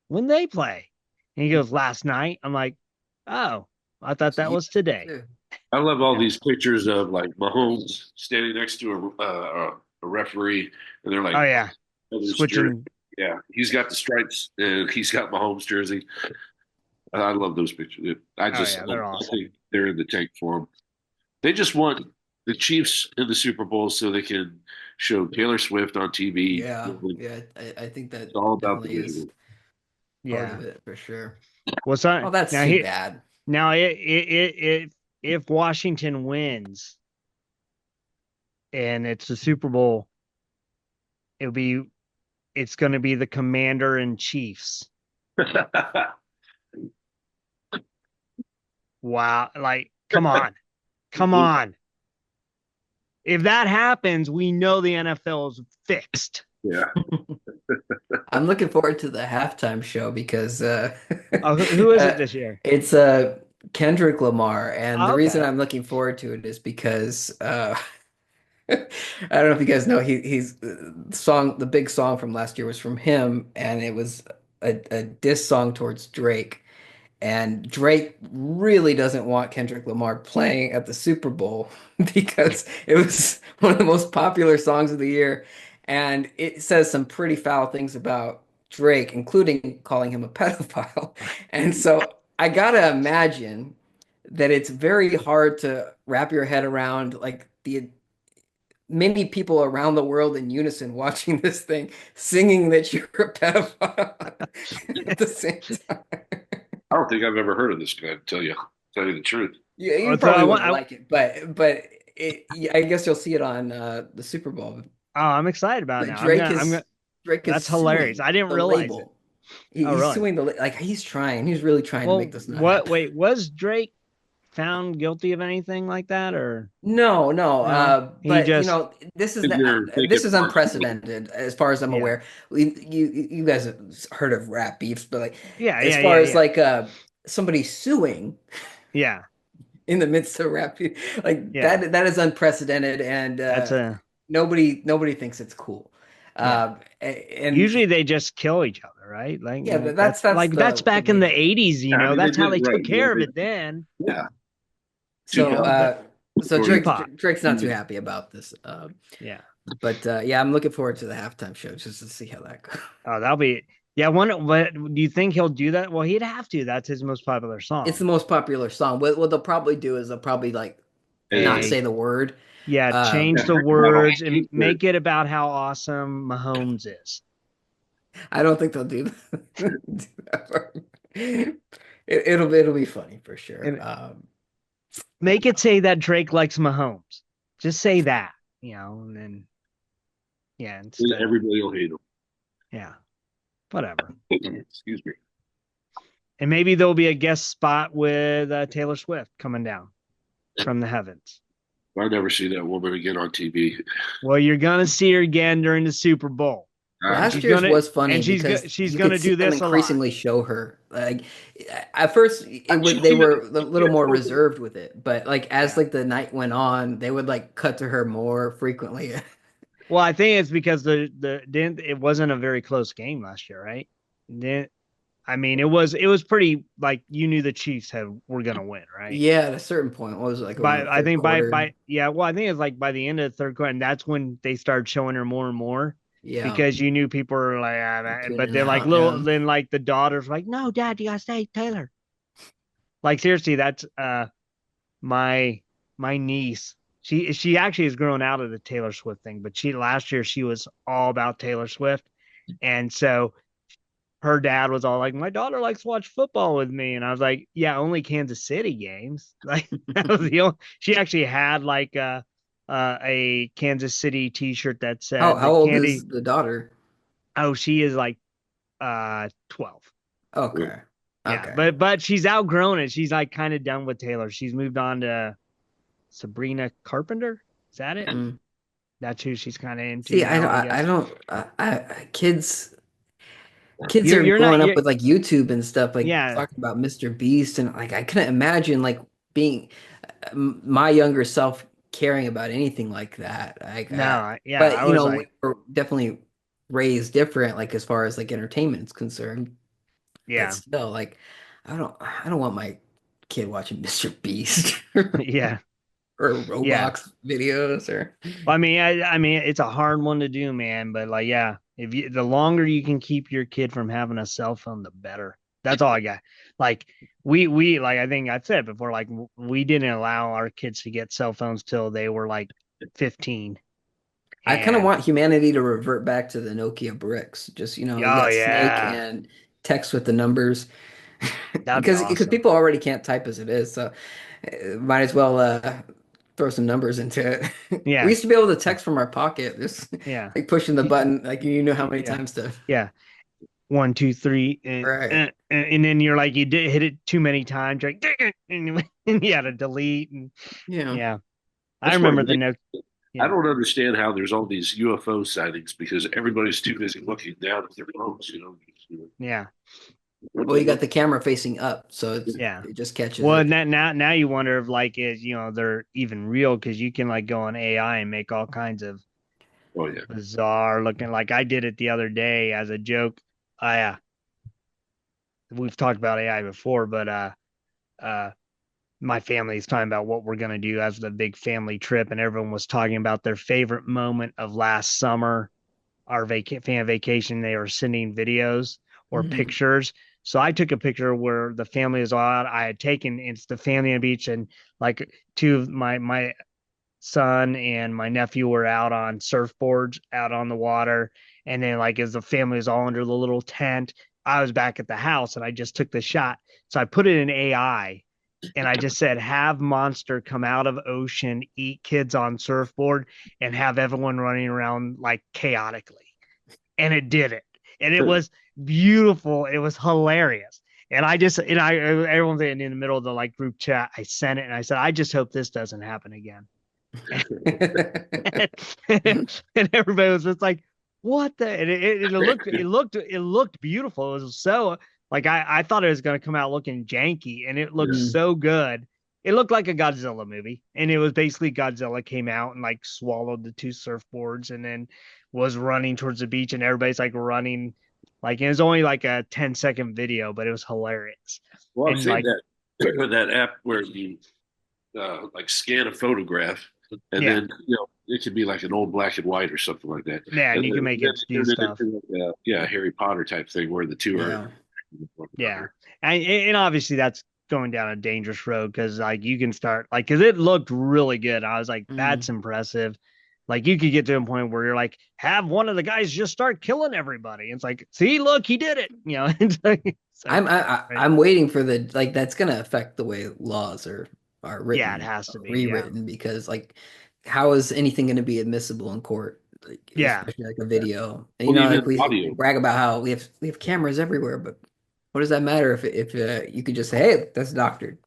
Speaker 1: "When they play?" And he goes, "Last night." I'm like, "Oh, I thought that was today."
Speaker 3: I love all these pictures of like Mahomes standing next to a referee, and they're like,
Speaker 1: Oh yeah,
Speaker 3: switching. Yeah, he's got the stripes, and he's got Mahomes jersey. I love those pictures. I
Speaker 1: they're awesome.
Speaker 3: think they're in the tank for them. They just want the Chiefs in the Super Bowl so they can show Taylor Swift on TV.
Speaker 2: Yeah, yeah. I think that
Speaker 3: It's all about the
Speaker 2: definitely is
Speaker 3: visual.
Speaker 2: part
Speaker 1: Yeah.
Speaker 2: of it for sure.
Speaker 1: Well,
Speaker 2: Oh, that's too bad.
Speaker 1: Now, if Washington wins and it's the Super Bowl, it's going to be the Commander and Chiefs. Wow. Like, come on. Come on. If that happens, we know the NFL is fixed.
Speaker 3: Yeah.
Speaker 2: I'm looking forward to the halftime show because
Speaker 1: who is it this year?
Speaker 2: It's Kendrick Lamar, and the reason I'm looking forward to it is because I don't know if you guys know he's the big song from last year was from him, and it was a diss song towards Drake. And Drake really doesn't want Kendrick Lamar playing at the Super Bowl because it was one of the most popular songs of the year. And it says some pretty foul things about Drake, including calling him a pedophile. And so I gotta imagine that it's very hard to wrap your head around like the many people around the world in unison watching this thing, singing that you're a pedophile at the same time.
Speaker 3: I don't think I've ever heard of this guy, to tell you the truth.
Speaker 2: Yeah, you probably wouldn't like it, but I guess you'll see it on the Super Bowl.
Speaker 1: Oh, I'm excited about it now.
Speaker 2: Drake is
Speaker 1: that's hilarious. I didn't realize
Speaker 2: label. He's suing he's trying. He's really trying to make this not happen.
Speaker 1: Wait, was Drake found guilty of anything like that, or
Speaker 2: no? But this is
Speaker 3: part
Speaker 2: unprecedented as far as I'm aware. You guys have heard of rap beefs, but like as far as like somebody suing in the midst of rap beef, like that is unprecedented, and nobody thinks it's cool. And
Speaker 1: usually they just kill each other, right? Like
Speaker 2: that's
Speaker 1: back in the 80s, that's how they took care of it then.
Speaker 3: Yeah.
Speaker 2: So Drake's not too happy about this. But I'm looking forward to the halftime show just to see how that goes.
Speaker 1: Oh, that'll be What do you think he'll do that? Well, he'd have to. That's his most popular song.
Speaker 2: It's the most popular song. What they'll probably do is they'll probably not say the word.
Speaker 1: Yeah, change the words and make it about how awesome Mahomes is.
Speaker 2: I don't think they'll do that. It'll be funny for sure.
Speaker 1: Make it say that Drake likes Mahomes. Just say that, and then
Speaker 3: everybody will hate him.
Speaker 1: Yeah, whatever.
Speaker 3: Excuse me.
Speaker 1: And maybe there'll be a guest spot with Taylor Swift coming down from the heavens.
Speaker 3: I'll never see that woman again on TV.
Speaker 1: Well, you're gonna see her again during the Super Bowl.
Speaker 2: Last
Speaker 1: She's
Speaker 2: year's
Speaker 1: gonna
Speaker 2: was funny
Speaker 1: and
Speaker 2: because
Speaker 1: she's
Speaker 2: you could
Speaker 1: gonna
Speaker 2: see
Speaker 1: do
Speaker 2: them
Speaker 1: this a lot.
Speaker 2: increasingly show her. Like at first it was
Speaker 3: She's
Speaker 2: they
Speaker 3: even
Speaker 2: were a little more reserved with it, but like as
Speaker 1: Yeah.
Speaker 2: like the night went on, they would like cut to her more frequently.
Speaker 1: Well, I think it's because the didn't it wasn't a very close game last year, right? Then I mean, it was pretty like you knew the Chiefs were gonna win, right?
Speaker 2: Yeah, at a certain point, what was it, like around
Speaker 1: But
Speaker 2: the
Speaker 1: I
Speaker 2: third
Speaker 1: think
Speaker 2: quarter?
Speaker 1: by yeah, well, I think it's like by the end of the third quarter, and that's when they started showing her more and more
Speaker 2: Yeah,
Speaker 1: because you knew people were like, but
Speaker 2: tuning
Speaker 1: they're like
Speaker 2: out. Yeah.
Speaker 1: little, then like the daughters were like, no, Dad, you gotta stay, Taylor. Like seriously, that's my my niece. She actually has grown out of the Taylor Swift thing, but she last year she was all about Taylor Swift, and so her dad was all like, "My daughter likes to watch football with me," and I was like, "Yeah, only Kansas City games." Like that was the only. She actually had like a Kansas City T-shirt that said
Speaker 2: How
Speaker 1: the
Speaker 2: old
Speaker 1: candy.
Speaker 2: is the daughter?
Speaker 1: Oh, she is like 12.
Speaker 2: Okay.
Speaker 1: Yeah,
Speaker 2: Okay.
Speaker 1: but she's outgrown it. She's like kind of done with Taylor. She's moved on to Sabrina Carpenter. Is that it?
Speaker 2: Mm.
Speaker 1: That's who she's kind of into
Speaker 2: See, I
Speaker 1: now,
Speaker 2: don't,
Speaker 1: I
Speaker 2: I
Speaker 1: guess.
Speaker 2: don't, kids
Speaker 1: You're
Speaker 2: are
Speaker 1: you're not
Speaker 2: growing up
Speaker 1: you're
Speaker 2: with like YouTube and stuff, like
Speaker 1: yeah.
Speaker 2: talking about Mr. Beast, and like I couldn't imagine like being my younger self caring about anything like that. Like,
Speaker 1: Yeah,
Speaker 2: but
Speaker 1: I
Speaker 2: you
Speaker 1: was
Speaker 2: know, we
Speaker 1: like,
Speaker 2: were definitely raised different, like as far as like entertainment is concerned. But
Speaker 1: yeah.
Speaker 2: still, like, I don't want my kid watching Mr. Beast or
Speaker 1: Yeah. Yeah.
Speaker 2: Roblox videos or.
Speaker 1: Well, I mean, it's a hard one to do, man. But like, yeah, if you the longer you can keep your kid from having a cell phone, the better. That's all I got. Like we like I think I've said before, like we didn't allow our kids to get cell phones till they were like 15.
Speaker 2: I kind of
Speaker 1: And
Speaker 2: want humanity to revert back to the Nokia bricks. Just, you
Speaker 1: oh
Speaker 2: got Snake
Speaker 1: yeah,
Speaker 2: and text with the numbers
Speaker 1: that'd be
Speaker 2: because
Speaker 1: awesome.
Speaker 2: people already can't type as it is. So might as well throw some numbers into it. We
Speaker 1: Yeah,
Speaker 2: used to be able to text from our pocket, just
Speaker 1: yeah,
Speaker 2: like pushing the button, like you know how many
Speaker 1: yeah,
Speaker 2: times to.
Speaker 1: yeah. 1, 2, 3,
Speaker 2: Right.
Speaker 1: and then you're like you did hit it too many times, you're like and you had to delete and
Speaker 2: Yeah.
Speaker 1: yeah. I
Speaker 3: That's what
Speaker 1: remember the note.
Speaker 3: I
Speaker 1: Yeah,
Speaker 3: don't understand how there's all these UFO sightings because everybody's too busy looking down at their phones.
Speaker 1: yeah,
Speaker 3: What
Speaker 2: Well,
Speaker 3: the
Speaker 2: you got
Speaker 3: what?
Speaker 2: the camera facing up, so
Speaker 1: yeah.
Speaker 2: it just catches
Speaker 1: Well,
Speaker 2: it.
Speaker 1: now you wonder if like is they're even real because you can like go on AI and make all kinds of
Speaker 3: Oh yeah,
Speaker 1: bizarre looking. Like I did it the other day as a joke. I we've talked about AI before, but uh my family's talking about what we're gonna do as the big family trip, and everyone was talking about their favorite moment of last summer, our fan vacation. They were sending videos or
Speaker 2: Mhm.
Speaker 1: pictures. So I took a picture where the family was all out. I had taken it's the family on the beach, and like two of my son and my nephew were out on surfboards out on the water. And then like as the family was all under the little tent, I was back at the house and I just took the shot. So I put it in AI and I just said, have monster come out of ocean, eat kids on surfboard, and have everyone running around like chaotically. And it did it. And it was beautiful. It was hilarious. And everyone's in the middle of the like group chat. I sent it and I said, I just hope this doesn't happen again. And everybody was just like, "What the?" And it looked beautiful. It was so like I thought it was gonna come out looking janky, and it looked
Speaker 3: yeah.
Speaker 2: Mm.
Speaker 1: so good. It looked like a Godzilla movie, and it was basically Godzilla came out and like swallowed the two surfboards, and then was running towards the beach, and everybody's like running, like it was only like a 10-second video, but it was hilarious.
Speaker 3: Well, I've
Speaker 1: And
Speaker 3: seen
Speaker 1: like,
Speaker 3: that that app where you like scan a photograph, and
Speaker 1: yeah,
Speaker 3: then it could be like an old black and white or something like that,
Speaker 1: yeah, and
Speaker 3: and
Speaker 1: you can make
Speaker 3: then
Speaker 1: it
Speaker 3: they
Speaker 1: do
Speaker 3: turn it
Speaker 1: stuff.
Speaker 3: into like yeah, Harry Potter type thing where the two are
Speaker 2: Yeah.
Speaker 3: one
Speaker 1: Yeah,
Speaker 3: another.
Speaker 1: and obviously that's going down a dangerous road because like you can start like because it looked really good. I was like,
Speaker 2: Mm.
Speaker 1: that's impressive. Like you could get to a point where you're like, have one of the guys just start killing everybody. It's like, see, look, he did it. It's like, so right.
Speaker 2: I'm waiting for the like that's gonna affect the way laws are
Speaker 1: Yeah, it
Speaker 2: written
Speaker 1: has to
Speaker 2: or
Speaker 1: be. Yeah,
Speaker 2: rewritten because like how is anything gonna be admissible in court? Like
Speaker 1: yeah,
Speaker 2: especially like a
Speaker 3: Yeah.
Speaker 2: video. And
Speaker 3: Well,
Speaker 2: like
Speaker 3: even
Speaker 2: we
Speaker 3: audio.
Speaker 2: brag about how we have cameras everywhere, but what does that matter if you could just say, hey, that's doctored.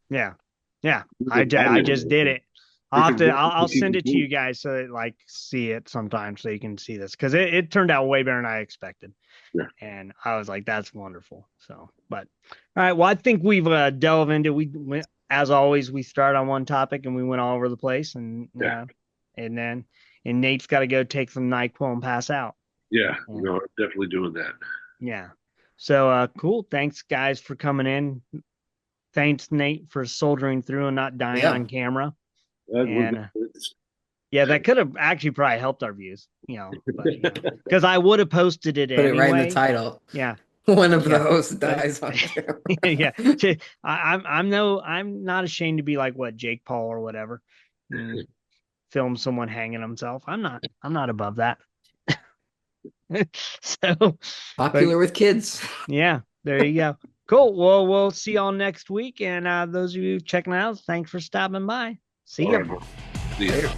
Speaker 1: yeah, yeah. I
Speaker 3: Even
Speaker 1: ju- I
Speaker 3: audio.
Speaker 1: just did it. I'll send it to you guys so that, like, see it sometime so you can see this, because it turned out way better than I expected.
Speaker 3: Yeah.
Speaker 1: And I was like, that's wonderful. So, but all right, well, I think we've delved into, we went, as always, we start on one topic and we went all over the place, and then Nate's got to go take some NyQuil and pass out.
Speaker 3: Yeah, no, I'm definitely doing that.
Speaker 1: Yeah. So cool. Thanks guys for coming in. Thanks Nate for soldiering through and not dying on camera. And yeah, that could have actually probably helped our views, because I would have posted it
Speaker 2: Put
Speaker 1: anyway.
Speaker 2: it right in the title.
Speaker 1: Yeah.
Speaker 2: One of the hosts dies on camera.
Speaker 1: Yeah. I'm not ashamed to be like Jake Paul or whatever. Film someone hanging himself. I'm not above that. So
Speaker 2: popular with kids.
Speaker 1: Yeah, there you go. Cool. Well, we'll see y'all next week. And those of you checking out, thanks for stopping by. See you.
Speaker 3: See ya.